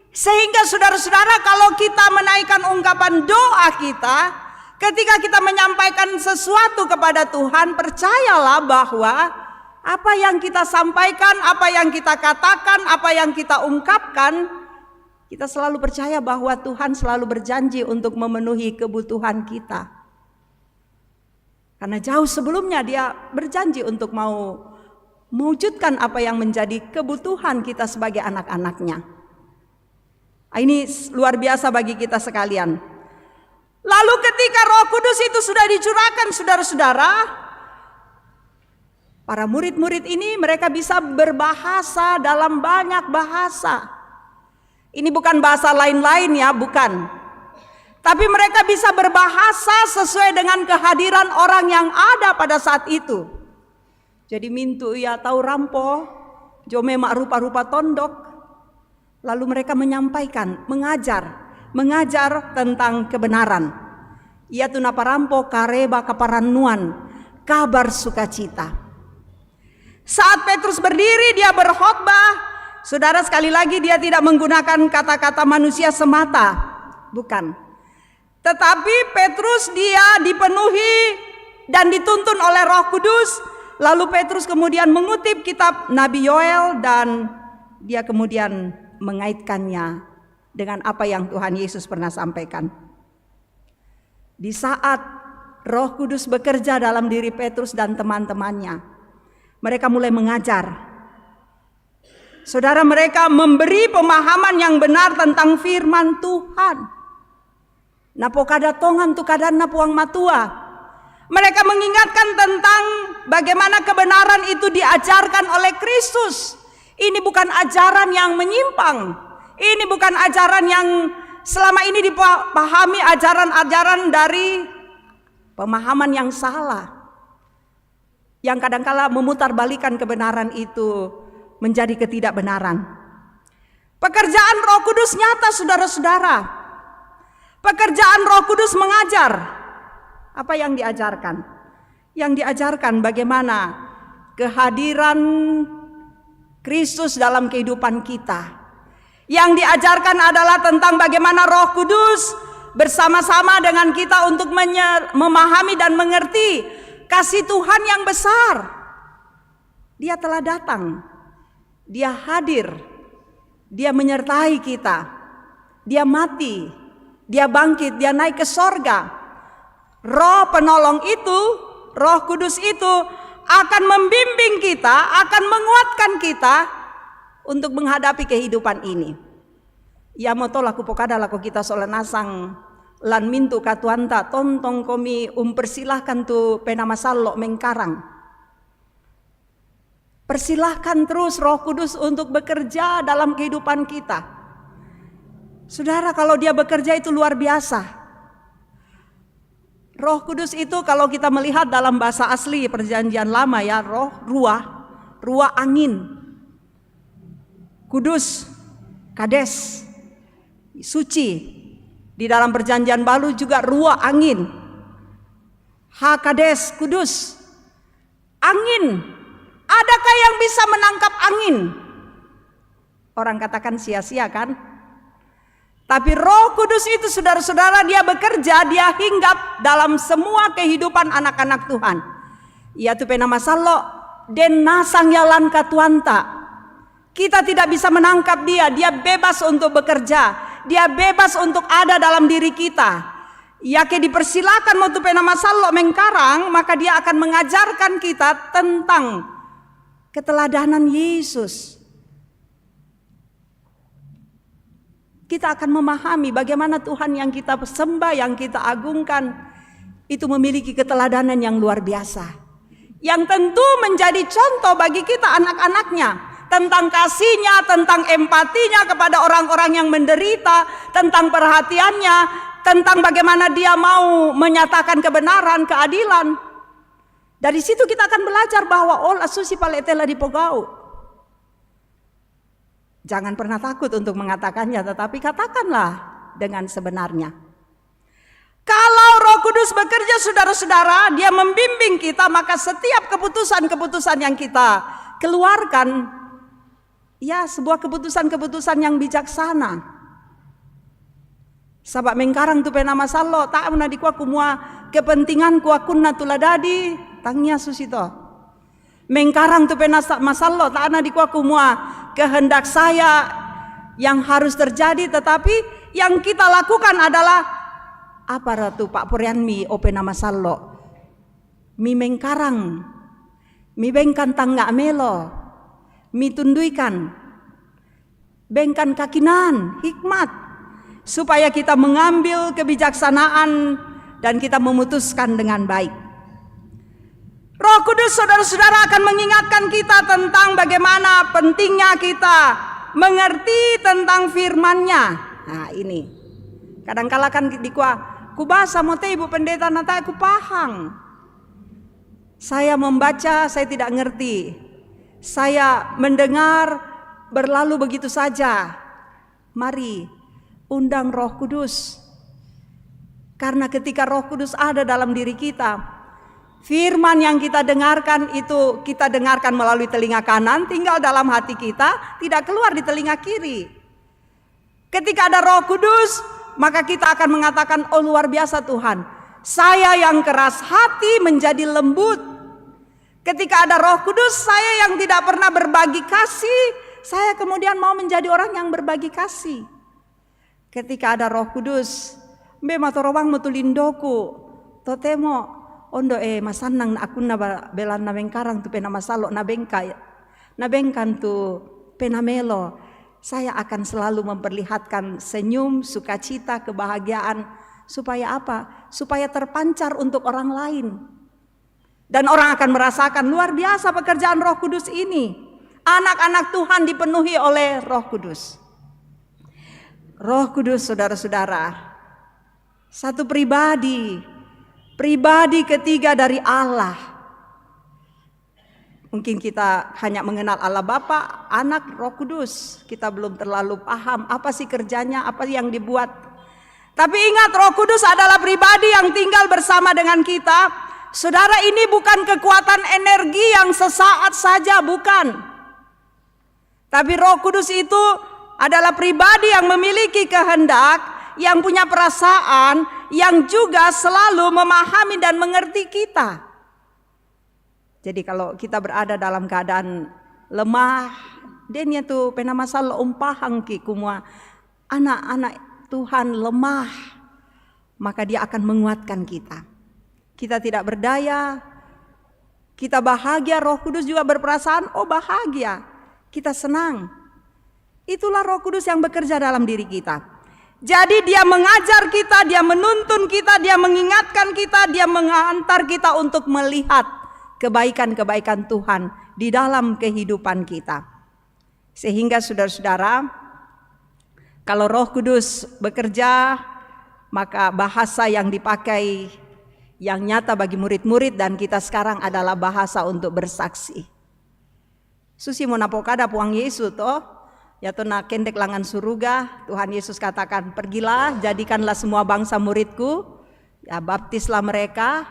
sehingga saudara-saudara, kalau kita menaikkan ungkapan doa kita, ketika kita menyampaikan sesuatu kepada Tuhan, percayalah bahwa apa yang kita sampaikan, apa yang kita katakan, apa yang kita ungkapkan, kita selalu percaya bahwa Tuhan selalu berjanji untuk memenuhi kebutuhan kita. Karena jauh sebelumnya dia berjanji untuk mau mewujudkan apa yang menjadi kebutuhan kita sebagai anak-anaknya. Ini luar biasa bagi kita sekalian. Lalu ketika Roh Kudus itu sudah dicurahkan, saudara-saudara, para murid-murid ini mereka bisa berbahasa dalam banyak bahasa. Ini bukan bahasa lain-lain ya, bukan. Tapi mereka bisa berbahasa sesuai dengan kehadiran orang yang ada pada saat itu. Jadi mintu ya tahu rampo, jome mak rupa-rupa tondok. Lalu mereka menyampaikan, mengajar tentang kebenaran. Ia tu napa rampo kareba kaparanuan, kabar sukacita. Saat Petrus berdiri dia berkhotbah. Saudara, sekali lagi dia tidak menggunakan kata-kata manusia semata, bukan. Tetapi Petrus dia dipenuhi dan dituntun oleh Roh Kudus. Lalu Petrus kemudian mengutip kitab Nabi Yoel dan dia kemudian mengaitkannya dengan apa yang Tuhan Yesus pernah sampaikan. Di saat Roh Kudus bekerja dalam diri Petrus dan teman-temannya, mereka mulai mengajar. Saudara, mereka memberi pemahaman yang benar tentang firman Tuhan. Napo kada tongan tu kada napuang matua. Mereka mengingatkan tentang bagaimana kebenaran itu diajarkan oleh Kristus. Ini bukan ajaran yang menyimpang. Ini bukan ajaran yang selama ini dipahami ajaran-ajaran dari pemahaman yang salah. Yang kadangkala memutarbalikan kebenaran itu menjadi ketidakbenaran. Pekerjaan Roh Kudus nyata, saudara-saudara. Pekerjaan Roh Kudus mengajar. Apa yang diajarkan? Yang diajarkan bagaimana kehadiran Kristus dalam kehidupan kita. Yang diajarkan adalah tentang bagaimana Roh Kudus bersama-sama dengan kita untuk memahami dan mengerti kasih Tuhan yang besar. Dia telah datang. Dia hadir, dia menyertai kita, dia mati, dia bangkit, dia naik ke sorga. Roh penolong itu, Roh Kudus itu akan membimbing kita, akan menguatkan kita untuk menghadapi kehidupan ini. Ya moto laku pokada laku kita solanasang lan mintu katuanta tontong komi persilahkan tu penamasallo mengkarang. Persilahkan terus Roh Kudus untuk bekerja dalam kehidupan kita. Saudara, kalau dia bekerja itu luar biasa. Roh Kudus itu kalau kita melihat dalam bahasa asli perjanjian lama ya, ruah angin. Kudus, kades, suci. Di dalam perjanjian baru juga ruah angin. Hakades, kudus. Angin. Adakah yang bisa menangkap angin? Orang katakan sia-sia kan? Tapi Roh Kudus itu saudara-saudara dia bekerja, dia hinggap dalam semua kehidupan anak-anak Tuhan. Ia tu penama sallo den nasang yalan katuanta. Kita tidak bisa menangkap dia, dia bebas untuk bekerja, dia bebas untuk ada dalam diri kita. Yake dipersilakan mau tu penama sallo mengkarang, maka dia akan mengajarkan kita tentang keteladanan Yesus. Kita akan memahami bagaimana Tuhan yang kita sembah, yang kita agungkan itu memiliki keteladanan yang luar biasa, yang tentu menjadi contoh bagi kita anak-anaknya, tentang kasihnya, tentang empatinya kepada orang-orang yang menderita, tentang perhatiannya, tentang bagaimana dia mau menyatakan kebenaran, keadilan. Dari situ kita akan belajar bahwa asusi paletela di pogau. Jangan pernah takut untuk mengatakannya, tetapi katakanlah dengan sebenarnya. Kalau Roh Kudus bekerja, saudara-saudara, dia membimbing kita, maka setiap keputusan-keputusan yang kita keluarkan, ya sebuah keputusan-keputusan yang bijaksana. Sabak mengkarang tu penama sallo, tak pernah dikuak kumua kepentingan kuakunna tuladadi. Tangnya susito mengkarang tu penasa masallo tak ana dikuak kumua kehendak saya yang harus terjadi, tetapi yang kita lakukan adalah apa ratu Pak Purianmi opena masallo mi mengkarang mi bengkan tangga melo mi tunduikan bengkan kakinan hikmat supaya kita mengambil kebijaksanaan dan kita memutuskan dengan baik. Roh Kudus, saudara-saudara, akan mengingatkan kita tentang bagaimana pentingnya kita mengerti tentang firman-Nya. Nah ini, kadang-kala kan ku bahasa mote Ibu Pendeta, nanti aku paham. Saya membaca, saya tidak ngerti. Saya mendengar, berlalu begitu saja. Mari undang Roh Kudus. Karena ketika Roh Kudus ada dalam diri kita, firman yang kita dengarkan itu kita dengarkan melalui telinga kanan, tinggal dalam hati kita, tidak keluar di telinga kiri. Ketika ada Roh Kudus, maka kita akan mengatakan, oh luar biasa Tuhan, saya yang keras hati menjadi lembut. Ketika ada Roh Kudus, saya yang tidak pernah berbagi kasih, saya kemudian mau menjadi orang yang berbagi kasih. Ketika ada Roh Kudus, mbe matorowang mutulindoku, totemo ondo masanang na akun na belan na bengkarang tu pena masalo na bengkan tu penamelo. Saya akan selalu memperlihatkan senyum, sukacita, kebahagiaan. Supaya apa? Supaya terpancar untuk orang lain. Dan orang akan merasakan luar biasa pekerjaan Roh Kudus ini. Anak-anak Tuhan dipenuhi oleh Roh Kudus. Roh Kudus, saudara-saudara, satu pribadi ketiga dari Allah. Mungkin kita hanya mengenal Allah Bapa, Anak, Roh Kudus. Kita belum terlalu paham apa sih kerjanya, apa yang dibuat. Tapi ingat, Roh Kudus adalah pribadi yang tinggal bersama dengan kita. Saudara, ini bukan kekuatan energi yang sesaat saja, bukan. Tapi Roh Kudus itu adalah pribadi yang memiliki kehendak, yang punya perasaan, yang juga selalu memahami dan mengerti kita. Jadi kalau kita berada dalam keadaan lemah, denya tu pena masalah umpahang ki kumua anak-anak Tuhan lemah, maka dia akan menguatkan kita. Kita tidak berdaya, kita bahagia, Roh Kudus juga berperasaan, oh bahagia, kita senang. Itulah Roh Kudus yang bekerja dalam diri kita. Jadi dia mengajar kita, dia menuntun kita, dia mengingatkan kita, dia mengantar kita untuk melihat kebaikan-kebaikan Tuhan di dalam kehidupan kita. Sehingga saudara-saudara, kalau Roh Kudus bekerja, maka bahasa yang dipakai yang nyata bagi murid-murid dan kita sekarang adalah bahasa untuk bersaksi. Susi monapokada puang Yesus toh, ya toh na kendek langan suruga, Tuhan Yesus katakan, pergilah, jadikanlah semua bangsa muridku, ya baptislah mereka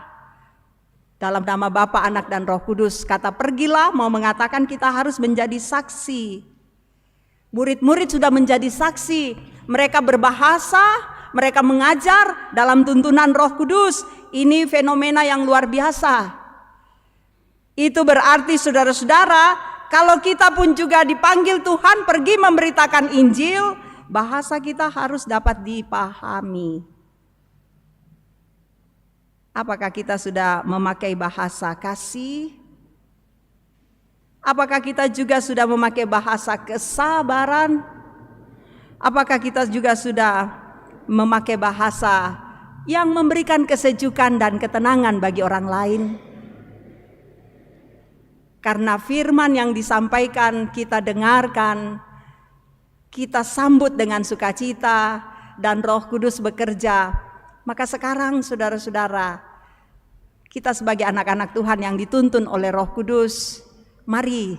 dalam nama Bapa, Anak dan Roh Kudus. Kata pergilah mau mengatakan kita harus menjadi saksi. Murid-murid sudah menjadi saksi, mereka berbahasa, mereka mengajar dalam tuntunan Roh Kudus. Ini fenomena yang luar biasa. Itu berarti saudara-saudara, kalau kita pun juga dipanggil Tuhan pergi memberitakan Injil, bahasa kita harus dapat dipahami. Apakah kita sudah memakai bahasa kasih? Apakah kita juga sudah memakai bahasa kesabaran? Apakah kita juga sudah memakai bahasa yang memberikan kesejukan dan ketenangan bagi orang lain? Karena firman yang disampaikan kita dengarkan, kita sambut dengan sukacita dan Roh Kudus bekerja. Maka sekarang saudara-saudara, kita sebagai anak-anak Tuhan yang dituntun oleh Roh Kudus, mari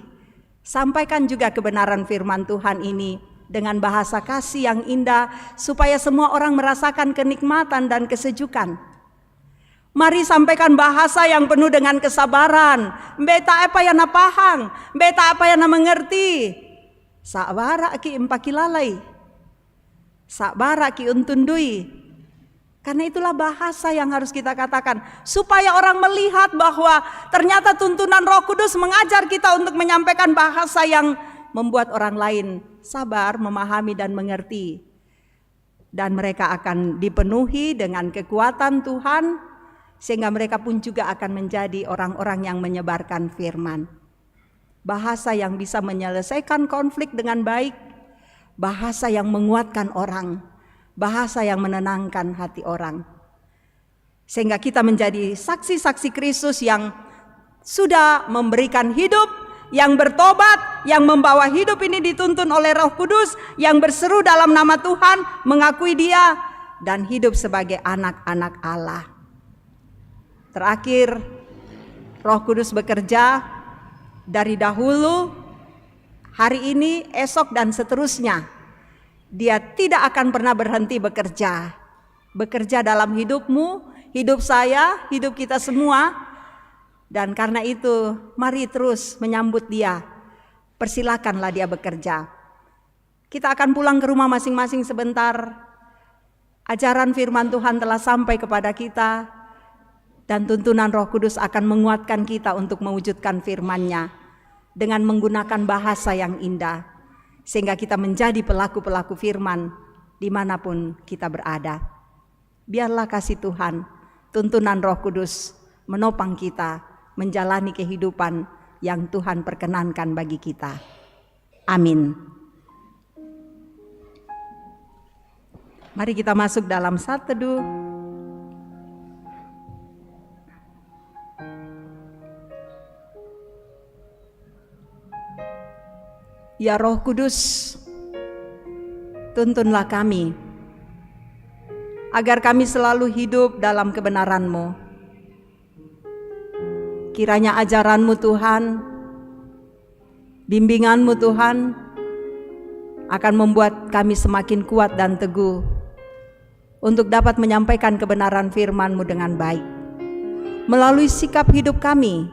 sampaikan juga kebenaran firman Tuhan ini dengan bahasa kasih yang indah supaya semua orang merasakan kenikmatan dan kesejukan. Mari sampaikan bahasa yang penuh dengan kesabaran. Beta apa yang napahang, beta apa yang mengerti. Sabara ki empakilalai, sabara ki untundui. Karena itulah bahasa yang harus kita katakan supaya orang melihat bahwa ternyata tuntunan Roh Kudus mengajar kita untuk menyampaikan bahasa yang membuat orang lain sabar, memahami dan mengerti. Dan mereka akan dipenuhi dengan kekuatan Tuhan sehingga mereka pun juga akan menjadi orang-orang yang menyebarkan firman. Bahasa yang bisa menyelesaikan konflik dengan baik, bahasa yang menguatkan orang, bahasa yang menenangkan hati orang. Sehingga kita menjadi saksi-saksi Kristus yang sudah memberikan hidup, yang bertobat, yang membawa hidup ini dituntun oleh Roh Kudus, yang berseru dalam nama Tuhan, mengakui Dia, dan hidup sebagai anak-anak Allah. Terakhir, Roh Kudus bekerja dari dahulu, hari ini, esok, dan seterusnya. Dia tidak akan pernah berhenti bekerja. Bekerja dalam hidupmu, hidup saya, hidup kita semua. Dan karena itu, mari terus menyambut Dia. Persilakanlah Dia bekerja. Kita akan pulang ke rumah masing-masing sebentar. Ajaran firman Tuhan telah sampai kepada kita. Dan tuntunan Roh Kudus akan menguatkan kita untuk mewujudkan firman-Nya dengan menggunakan bahasa yang indah. Sehingga kita menjadi pelaku-pelaku firman dimanapun kita berada. Biarlah kasih Tuhan, tuntunan Roh Kudus menopang kita menjalani kehidupan yang Tuhan perkenankan bagi kita. Amin. Mari kita masuk dalam saat teduh. Ya Roh Kudus, tuntunlah kami, agar kami selalu hidup dalam kebenaran-Mu. Kiranya ajaran-Mu Tuhan, bimbingan-Mu Tuhan, akan membuat kami semakin kuat dan teguh untuk dapat menyampaikan kebenaran firman-Mu dengan baik, melalui sikap hidup kami,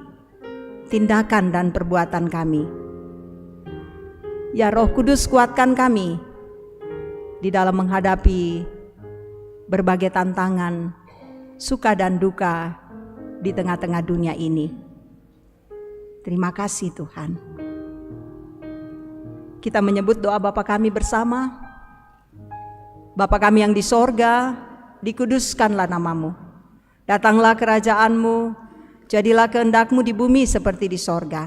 tindakan dan perbuatan kami. Ya Roh Kudus, kuatkan kami di dalam menghadapi berbagai tantangan, suka dan duka di tengah-tengah dunia ini. Terima kasih Tuhan. Kita menyebut doa Bapa kami bersama. Bapa kami yang di sorga, dikuduskanlah nama-Mu. Datanglah kerajaan-Mu, jadilah kehendak-Mu di bumi seperti di sorga.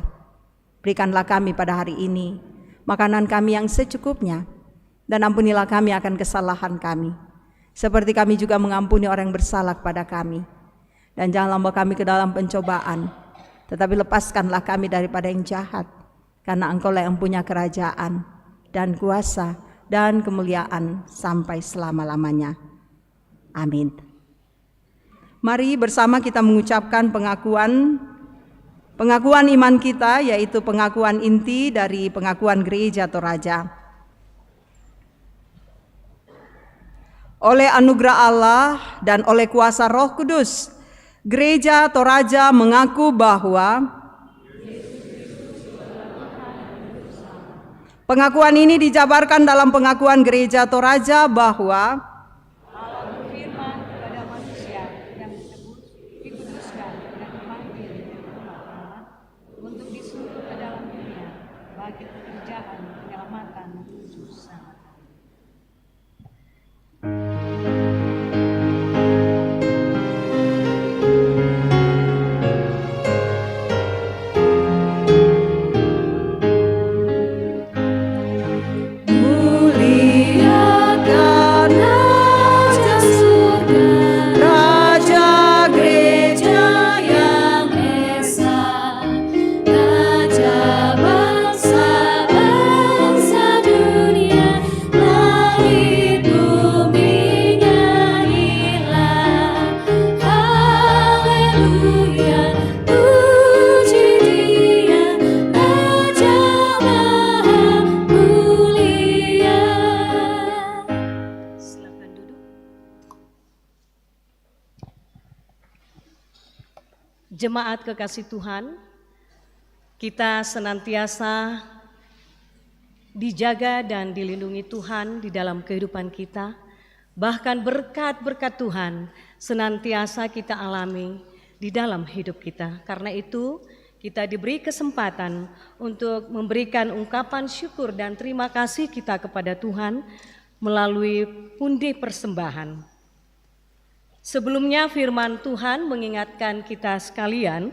Berikanlah kami pada hari ini makanan kami yang secukupnya, dan ampunilah kami akan kesalahan kami, seperti kami juga mengampuni orang yang bersalah kepada kami. Dan janganlah membawa kami ke dalam pencobaan, tetapi lepaskanlah kami daripada yang jahat, karena Engkau-lah yang punya kerajaan dan kuasa dan kemuliaan sampai selama-lamanya. Amin. Mari bersama kita mengucapkan pengakuan iman kita, yaitu pengakuan inti dari pengakuan gereja Toraja. Oleh anugerah Allah dan oleh kuasa Roh Kudus, gereja Toraja mengaku bahwa pengakuan ini dijabarkan dalam pengakuan gereja Toraja bahwa Allah berfirman kepada manusia yang disebut dikuduskan dan dipanggil dengan nama untuk disuruh ke dalam dunia bagi pekerjaan penyelamatan menuju sana. Muliakan Raja surga, Raja gereja yang esa, Raja bangsa-bangsa dunia, langit bumi nyanyilah, haleluya, puji Dia, Raja Maha Mulia. Silakan duduk. Jemaat kekasih Tuhan, kita senantiasa dijaga dan dilindungi Tuhan di dalam kehidupan kita. Bahkan berkat-berkat Tuhan senantiasa kita alami di dalam hidup kita. Karena itu kita diberi kesempatan untuk memberikan ungkapan syukur dan terima kasih kita kepada Tuhan melalui pundi persembahan. Sebelumnya firman Tuhan mengingatkan kita sekalian,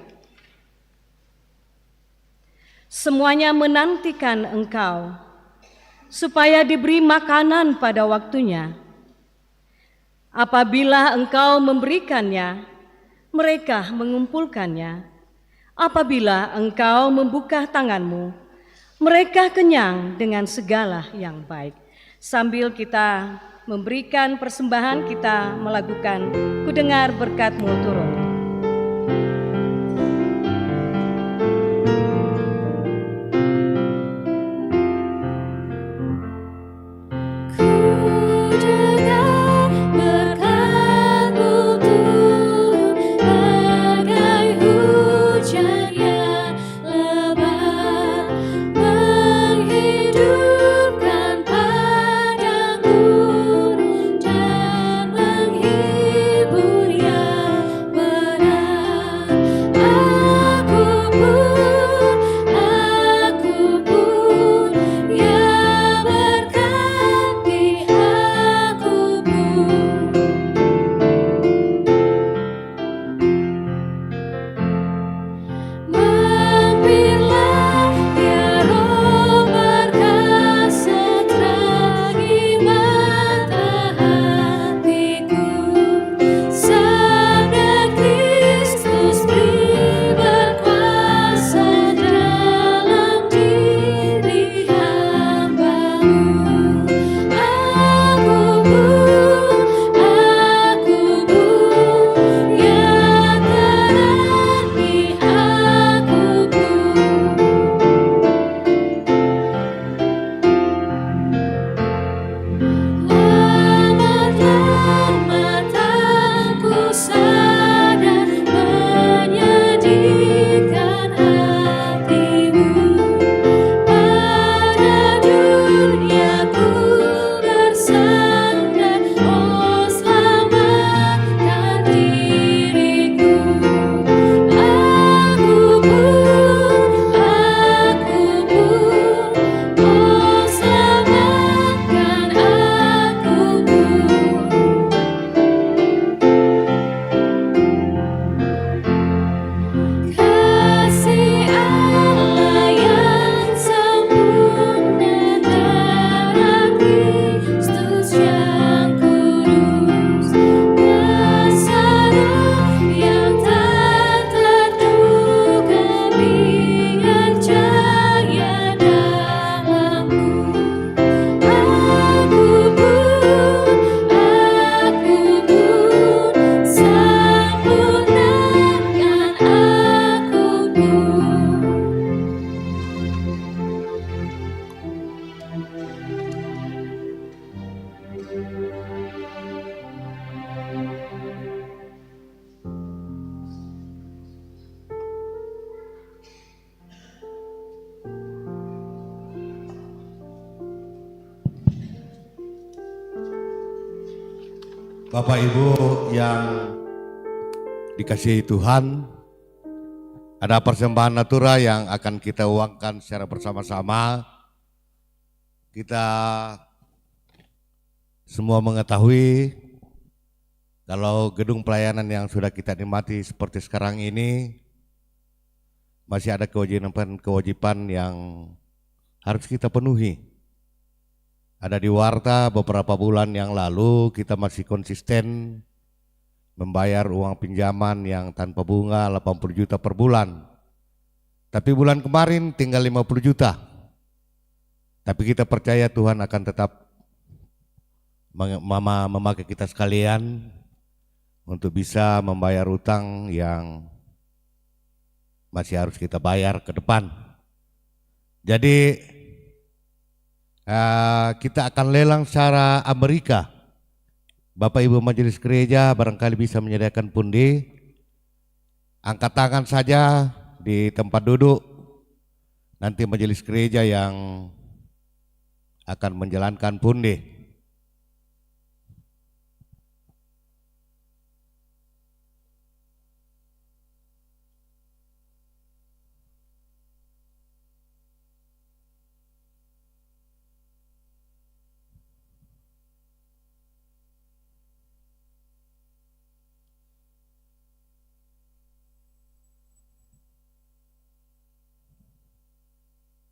semuanya menantikan Engkau supaya diberi makanan pada waktunya, Apabila engkau memberikannya, mereka mengumpulkannya. Apabila engkau membuka tanganmu, mereka kenyang dengan segala yang baik. Sambil kita memberikan persembahan, kita melakukan Ku dengar berkat-Mu turun. Ku dengar berkat-Mu turun bagai hujan yang lebat, menghidupkan padang gurun dan menghibur yang berat. Aku pun yang berkati aku pun. Mampirlah ya Roh berkasa terangi mata hatiku. Sabda Kristus beri berkuasa dalam diri hamba-Mu. Aku pun yang terangi aku pun. Lamatlah mataku sadar menyedihkan hatimu. Pada duniaku bersandar, oh selamatkan diriku. Aku pun, oh selamatkan aku pun. Kasih Allah yang sempurna, darah Kristus yang kudus, kuasa Roh yang tak terduga, biar jaya dalamku. Aku pun sempurnakan aku pun. Bapak Ibu yang dikasihi Tuhan, ada persembahan natura yang akan kita uangkan secara bersama-sama. Kita semua mengetahui kalau gedung pelayanan yang sudah kita nikmati seperti sekarang ini masih ada kewajiban yang harus kita penuhi. Ada di Warta beberapa bulan yang lalu kita masih konsisten membayar uang pinjaman yang tanpa bunga 80 juta per bulan. Tapi bulan kemarin tinggal 50 juta. Tapi kita percaya Tuhan akan tetap memakai kita sekalian untuk bisa membayar utang yang masih harus kita bayar ke depan. Jadi kita akan lelang secara Amerika. Bapak Ibu Majelis Gereja barangkali bisa menyediakan pundi. Angkat tangan saja di tempat duduk. Nanti Majelis Gereja yang akan menjalankan pundi.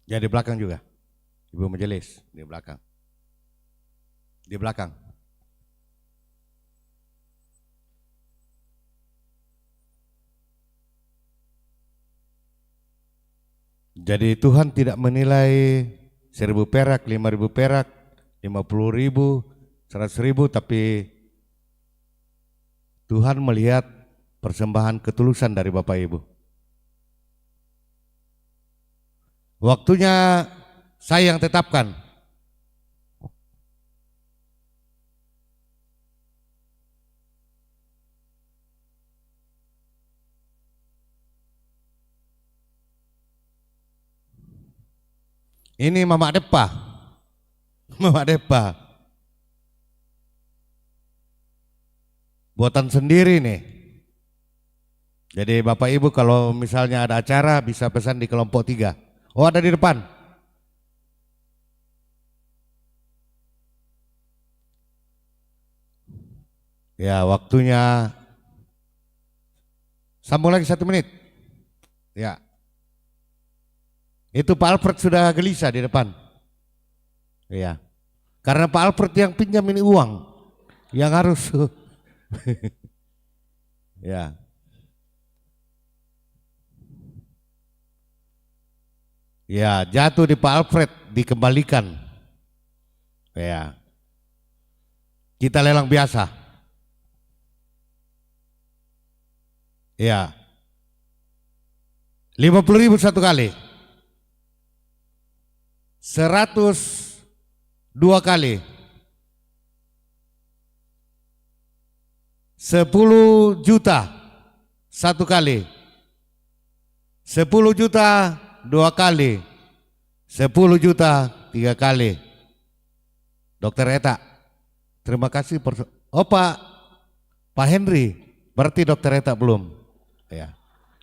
Ya di belakang juga, Ibu Majelis di belakang. Di belakang. Jadi Tuhan tidak menilai 1.000 perak, 5.000 perak, 50.000, 100.000, tapi Tuhan melihat persembahan ketulusan dari Bapak Ibu. Waktunya saya yang tetapkan. Ini Mama Depa. Mama Depa. Buatan sendiri nih. Jadi Bapak Ibu kalau misalnya ada acara bisa pesan di kelompok 3. Oh, ada di depan. Ya, waktunya. Sambung lagi 1 menit. Ya. Itu Pak Alfred sudah gelisah di depan. Iya. Karena Pak Alfred yang pinjam ini uang. Yang harus. Ya. Ya, jatuh di Pak Alfred, dikembalikan. Ya. Kita lelang biasa. Ya. 50.000 satu kali. 100 2 kali. 10 juta 1 kali. 10 juta 2 kali. 10 juta 3 kali. Dokter Eta, terima kasih. Oh Pak Henry, berarti Dokter Eta belum. Ya.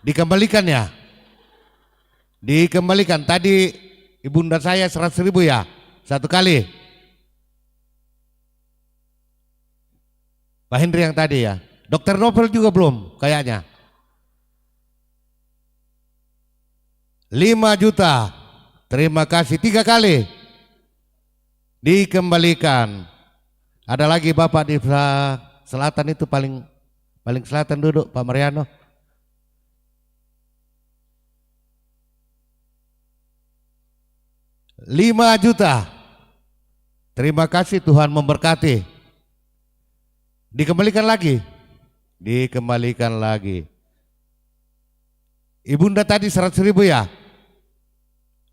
Dikembalikan ya. Dikembalikan. Tadi ibunda saya 100.000 ya, 1 kali. Pak Henry yang tadi ya. Dokter Novel juga belum kayaknya. 5 juta. Terima kasih 3 kali. Dikembalikan. Ada lagi Bapak di selatan itu paling selatan duduk Pak Mariano. 5 juta. Terima kasih, Tuhan memberkati. Dikembalikan lagi. Dikembalikan lagi. Ibunda tadi 100.000 ya.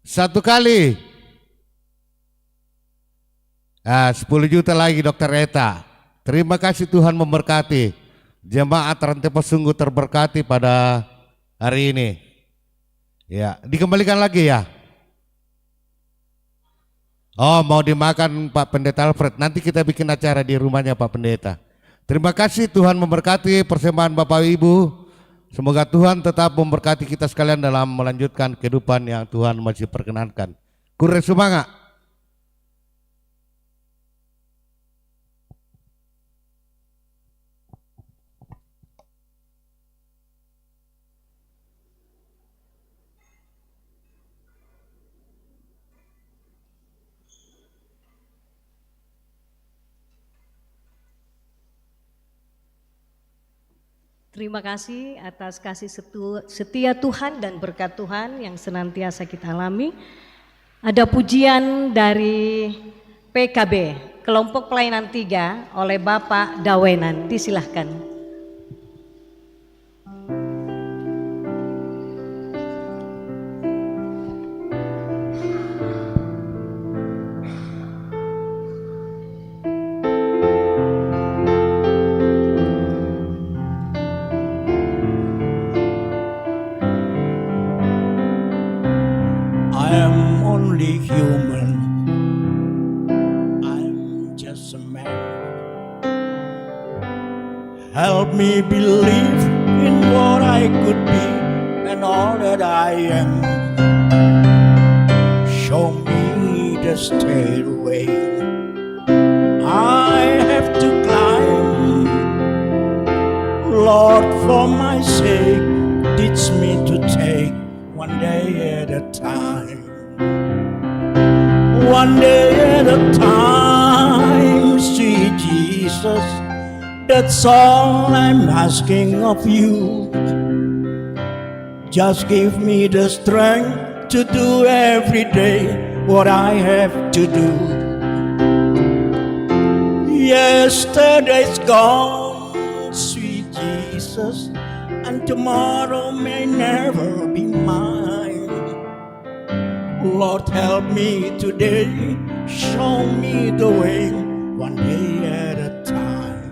1 kali. 10 juta lagi Dokter Eta. Terima kasih, Tuhan memberkati. Jemaat Rantepo sungguh terberkati pada hari ini. Ya, dikembalikan lagi ya. Oh, mau dimakan Pak Pendeta Alfred. Nanti kita bikin acara di rumahnya Pak Pendeta. Terima kasih, Tuhan memberkati persembahan Bapak Ibu. Semoga Tuhan tetap memberkati kita sekalian dalam melanjutkan kehidupan yang Tuhan masih perkenankan. Kure semangat. Terima kasih atas kasih setia Tuhan dan berkat Tuhan yang senantiasa kita alami. Ada pujian dari PKB, Kelompok Pelayanan 3 oleh Bapak Dawenan. Disilahkan. I am only human. I'm just a man. Help me believe in what I could be and all that I am. Show me the stairway I have to climb. Lord, for my sake, teach me to take one day at a time. One day at a time, sweet Jesus, that's all I'm asking of you. Just give me the strength to do every day what I have to do. Yesterday's gone, sweet Jesus, and tomorrow may never be mine. Lord, help me today, show me the way, one day at a time.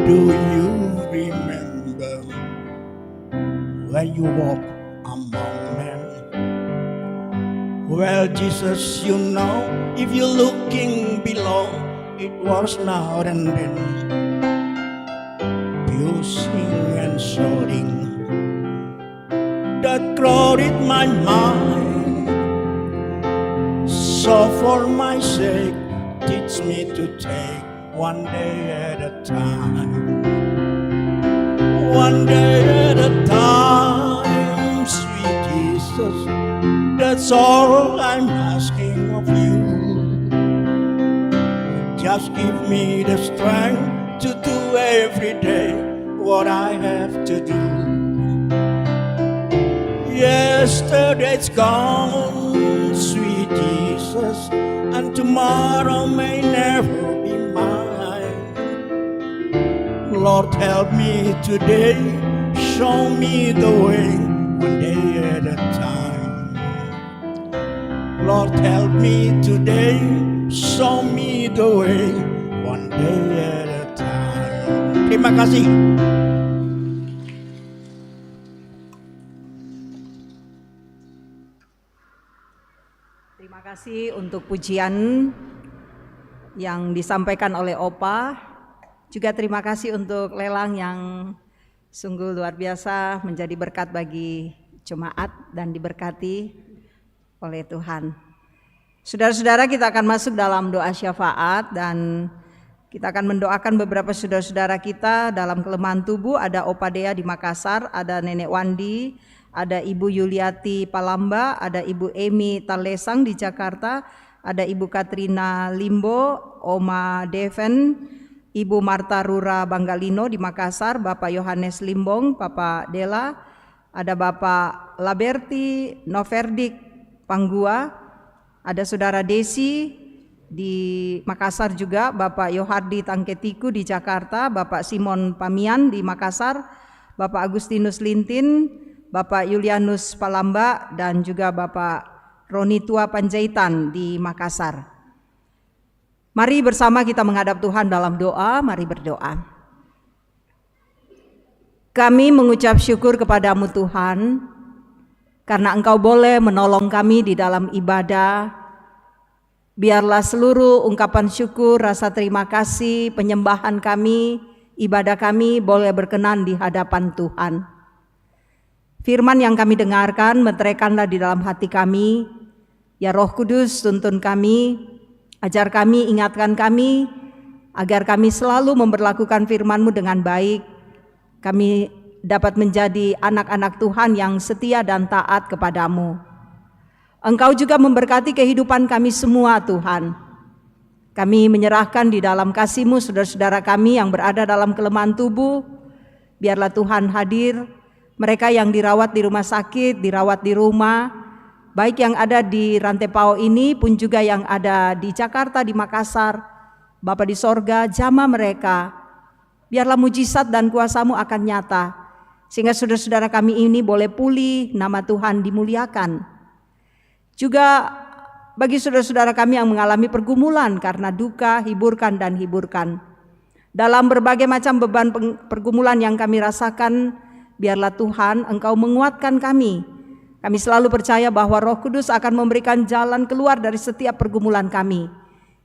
Do you remember when you walk among men? Well, Jesus, you know, if you're looking below, it was now and then. Musing and shouting that crowded my mind. So for my sake, teach me to take one day at a time. One day at a time, sweet Jesus, that's all I'm asking of you. Just give me the strength to do every day what I have to do. Yesterday's gone, sweet Jesus, and tomorrow may never be mine. Lord, help me today, show me the way, one day at a time. Lord, help me today, show me the way, one day at a time. Terima kasih. Terima kasih untuk pujian yang disampaikan oleh Opa. Juga terima kasih untuk lelang yang sungguh luar biasa menjadi berkat bagi jemaat dan diberkati oleh Tuhan. Saudara-saudara, kita akan masuk dalam doa syafaat dan kita akan mendoakan beberapa saudara-saudara kita dalam kelemahan tubuh. Ada Opa Dea di Makassar, ada Nenek Wandi, ada Ibu Yuliati Palamba, ada Ibu Emi Talesang di Jakarta, ada Ibu Katrina Limbo, Oma Deven, Ibu Marta Rura Banggalino di Makassar, Bapak Yohanes Limbong, Bapak Dela, ada Bapak Laberti Noverdik Panggua, ada Saudara Desi di Makassar juga, Bapak Yohardi Tangketiku di Jakarta, Bapak Simon Pamian di Makassar, Bapak Agustinus Lintin, Bapak Julianus Palamba, dan juga Bapak Roni Tua Panjaitan di Makassar. Mari bersama kita menghadap Tuhan dalam doa, mari berdoa. Kami mengucap syukur kepadamu Tuhan, karena Engkau boleh menolong kami di dalam ibadah. Biarlah seluruh ungkapan syukur, rasa terima kasih, penyembahan kami, ibadah kami boleh berkenan di hadapan Tuhan. Firman yang kami dengarkan, meteraikanlah di dalam hati kami. Ya Roh Kudus, tuntun kami, ajar kami, ingatkan kami, agar kami selalu memperlakukan firman-Mu dengan baik. Kami dapat menjadi anak-anak Tuhan yang setia dan taat kepadamu. Engkau juga memberkati kehidupan kami semua Tuhan. Kami menyerahkan di dalam kasih-Mu saudara-saudara kami yang berada dalam kelemahan tubuh. Biarlah Tuhan hadir, mereka yang dirawat di rumah sakit, dirawat di rumah, baik yang ada di Rantepao ini pun juga yang ada di Jakarta, di Makassar. Bapa di sorga, jamah mereka. Biarlah mujizat dan kuasa-Mu akan nyata, sehingga saudara-saudara kami ini boleh pulih, nama Tuhan dimuliakan. Juga bagi saudara-saudara kami yang mengalami pergumulan karena duka, hiburkan dan hiburkan. Dalam berbagai macam beban pergumulan yang kami rasakan, biarlah Tuhan Engkau menguatkan kami. Kami selalu percaya bahwa Roh Kudus akan memberikan jalan keluar dari setiap pergumulan kami,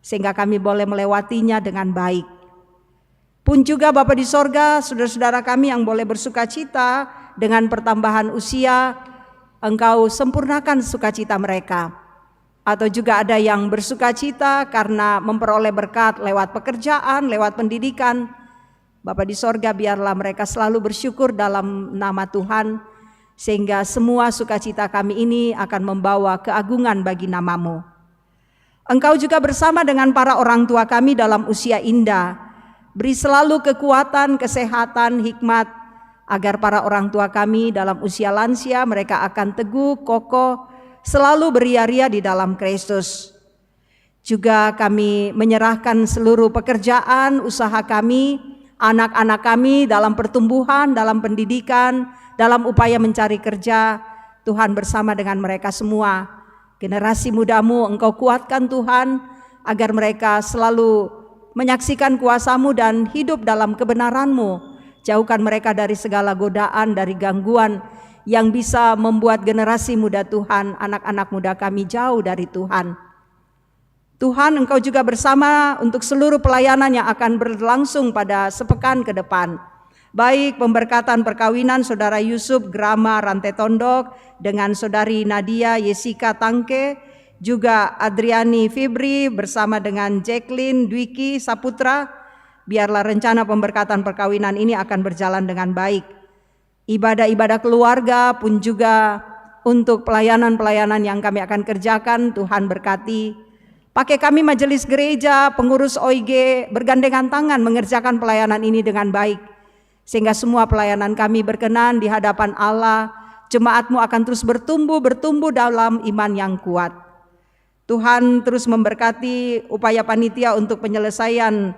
sehingga kami boleh melewatinya dengan baik. Pun juga Bapa di sorga, saudara-saudara kami yang boleh bersuka cita dengan pertambahan usia, Engkau sempurnakan sukacita mereka. Atau juga ada yang bersuka cita karena memperoleh berkat lewat pekerjaan, lewat pendidikan. Bapa di sorga, biarlah mereka selalu bersyukur dalam nama Tuhan, sehingga semua sukacita kami ini akan membawa keagungan bagi nama-Mu. Engkau juga bersama dengan para orang tua kami dalam usia indah. Beri selalu kekuatan, kesehatan, hikmat, agar para orang tua kami dalam usia lansia mereka akan teguh, kokoh, selalu beria-ria di dalam Kristus. Juga kami menyerahkan seluruh pekerjaan, usaha kami, anak-anak kami dalam pertumbuhan, dalam pendidikan, dalam upaya mencari kerja. Tuhan bersama dengan mereka semua. Generasi mudamu Engkau kuatkan Tuhan, agar mereka selalu menyaksikan kuasa-Mu dan hidup dalam kebenaran-Mu. Jauhkan mereka dari segala godaan, dari gangguan yang bisa membuat generasi muda Tuhan, anak-anak muda kami jauh dari Tuhan. Tuhan, Engkau juga bersama untuk seluruh pelayanan yang akan berlangsung pada sepekan ke depan. Baik pemberkatan perkawinan Saudara Yusuf Grama Rantai Tondok dengan Saudari Nadia Yesika Tangke, juga Adriani Fibri bersama dengan Jacqueline Dwiki Saputra. Biarlah rencana pemberkatan perkawinan ini akan berjalan dengan baik. Ibadah-ibadah keluarga pun juga untuk pelayanan-pelayanan yang kami akan kerjakan, Tuhan berkati. Pakai kami majelis gereja, pengurus OIG bergandengan tangan mengerjakan pelayanan ini dengan baik. Sehingga semua pelayanan kami berkenan di hadapan Allah. Jemaat-Mu akan terus bertumbuh dalam iman yang kuat. Tuhan terus memberkati upaya panitia untuk penyelesaian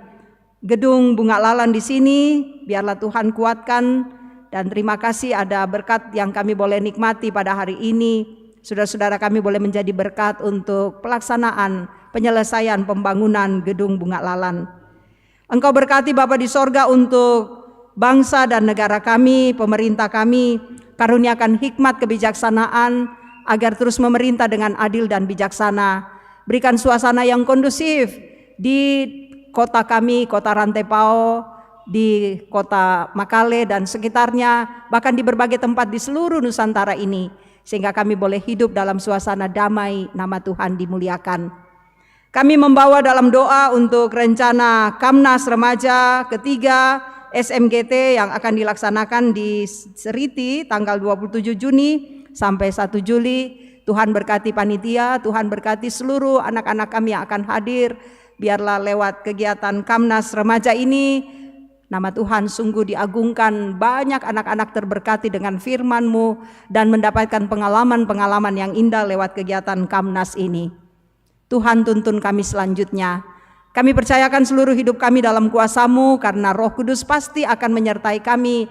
gedung Bunga Lalan di sini. Biarlah Tuhan kuatkan, dan terima kasih ada berkat yang kami boleh nikmati pada hari ini. Saudara-saudara kami boleh menjadi berkat untuk pelaksanaan penyelesaian pembangunan gedung Bunga Lalan. Engkau berkati Bapa di sorga untuk bangsa dan negara kami, pemerintah kami, karuniakan hikmat kebijaksanaan agar terus memerintah dengan adil dan bijaksana. Berikan suasana yang kondusif di kota kami, kota Rantepao, di kota Makale dan sekitarnya, bahkan di berbagai tempat di seluruh Nusantara ini, sehingga kami boleh hidup dalam suasana damai, nama Tuhan dimuliakan. Kami membawa dalam doa untuk rencana Kamnas Remaja ketiga SMGT yang akan dilaksanakan di Seriti tanggal 27 Juni sampai 1 Juli. Tuhan berkati panitia, Tuhan berkati seluruh anak-anak kami yang akan hadir. Biarlah lewat kegiatan Kamnas Remaja ini, nama Tuhan sungguh diagungkan, banyak anak-anak terberkati dengan firman-Mu dan mendapatkan pengalaman-pengalaman yang indah lewat kegiatan Kamnas ini. Tuhan tuntun kami selanjutnya. Kami percayakan seluruh hidup kami dalam kuasa-Mu, karena Roh Kudus pasti akan menyertai kami,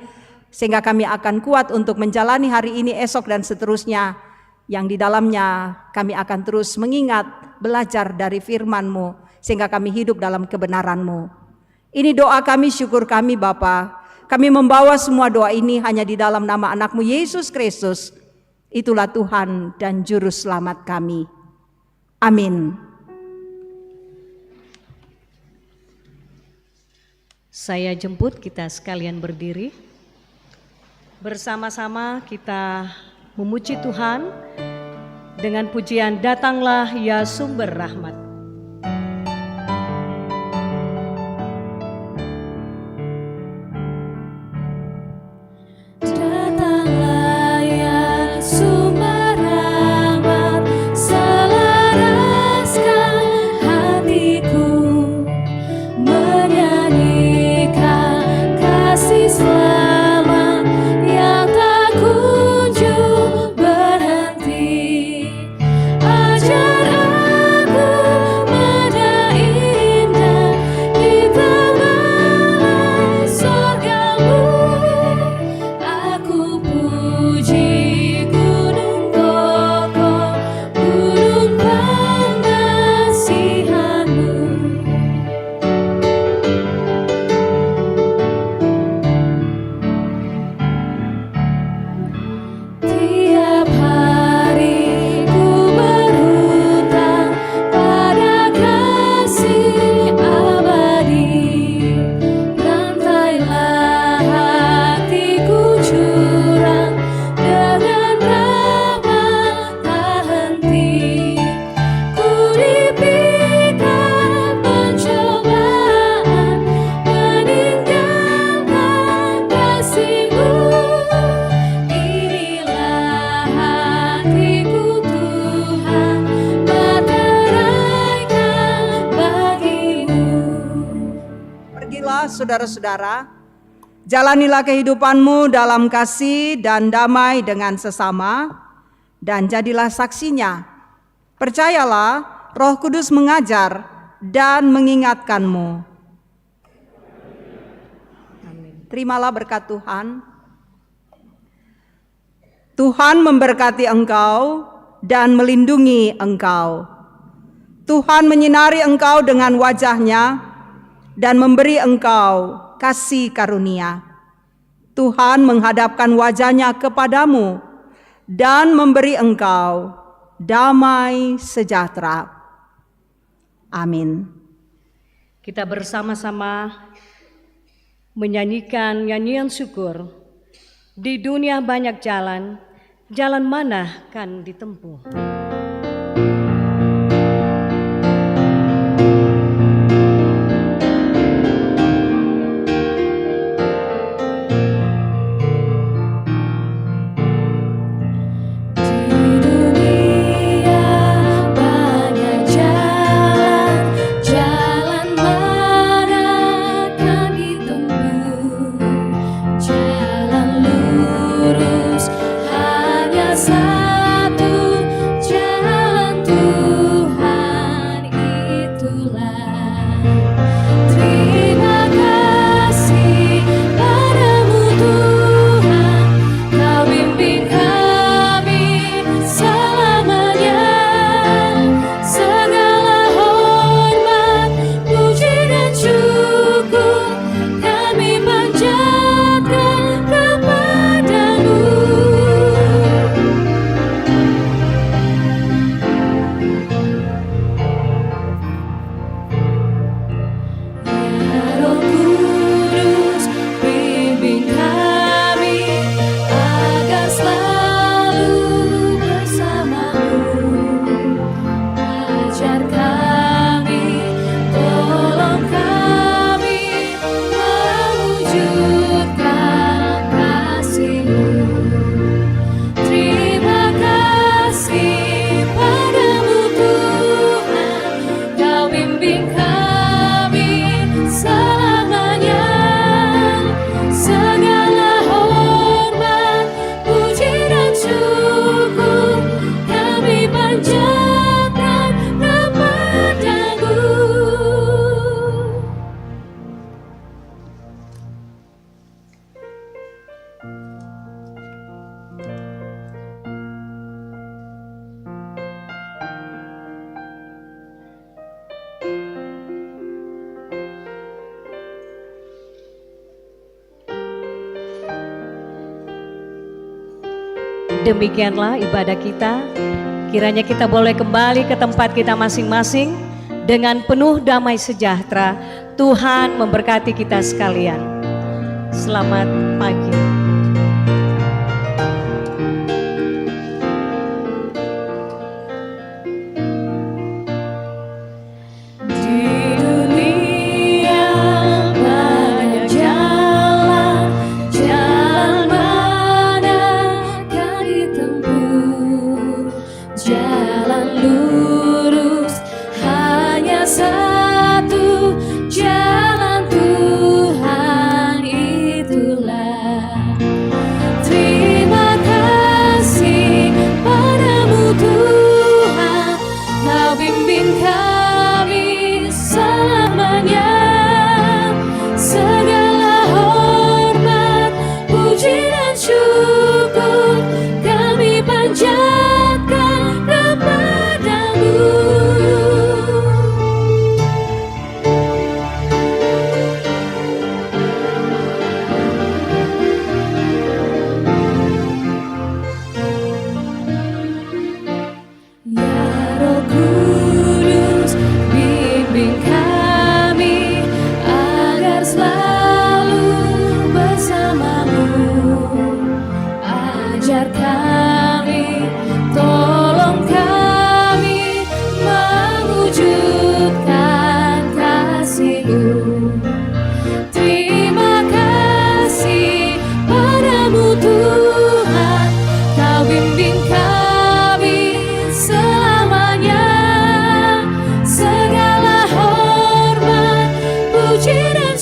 sehingga kami akan kuat untuk menjalani hari ini, esok, dan seterusnya, yang di dalamnya kami akan terus mengingat, belajar dari firman-Mu, sehingga kami hidup dalam kebenaran-Mu. Ini doa kami, syukur kami Bapa. Kami membawa semua doa ini hanya di dalam nama anak-Mu Yesus Kristus. Itulah Tuhan dan Juru Selamat kami. Amin. Saya jemput kita sekalian berdiri. Bersama-sama kita memuji Tuhan dengan pujian Datanglah Ya Sumber Rahmat. Datanglah ya sumber rahmat, selaraskan hatiku, menyanyikan kasih selamat yang tak kunjung berhenti. Ajar aku mana indah di tengah sorgamu. Aku puji gunung kokoh, gunung pengasihan-Mu. Tiap hari ku berhutang pada kasih abadi. Rantailah hatiku curang dengan rahmat tak henti. Ku diberikan pencobaan, meninggalkan kasih-Mu. Inilah hatiku Tuhan, meteraikan bagi-Mu. Pergilah saudara-saudara, Jalanilah kehidupanmu dalam kasih dan damai dengan sesama, dan jadilah saksinya. Percayalah, Roh Kudus mengajar dan mengingatkanmu. Terimalah berkat Tuhan. Tuhan memberkati engkau dan melindungi engkau. Tuhan menyinari engkau dengan wajah-Nya dan memberi engkau kasih karunia. Tuhan menghadapkan wajah-Nya kepadamu dan memberi engkau damai sejahtera. Amin. Kita bersama-sama menyanyikan nyanyian syukur. Di dunia banyak jalan, jalan mana kan ditempuh? Demikianlah ibadah kita. Kiranya kita boleh kembali ke tempat kita masing-masing dengan penuh damai sejahtera. Tuhan memberkati kita sekalian. Selamat pagi.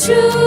True.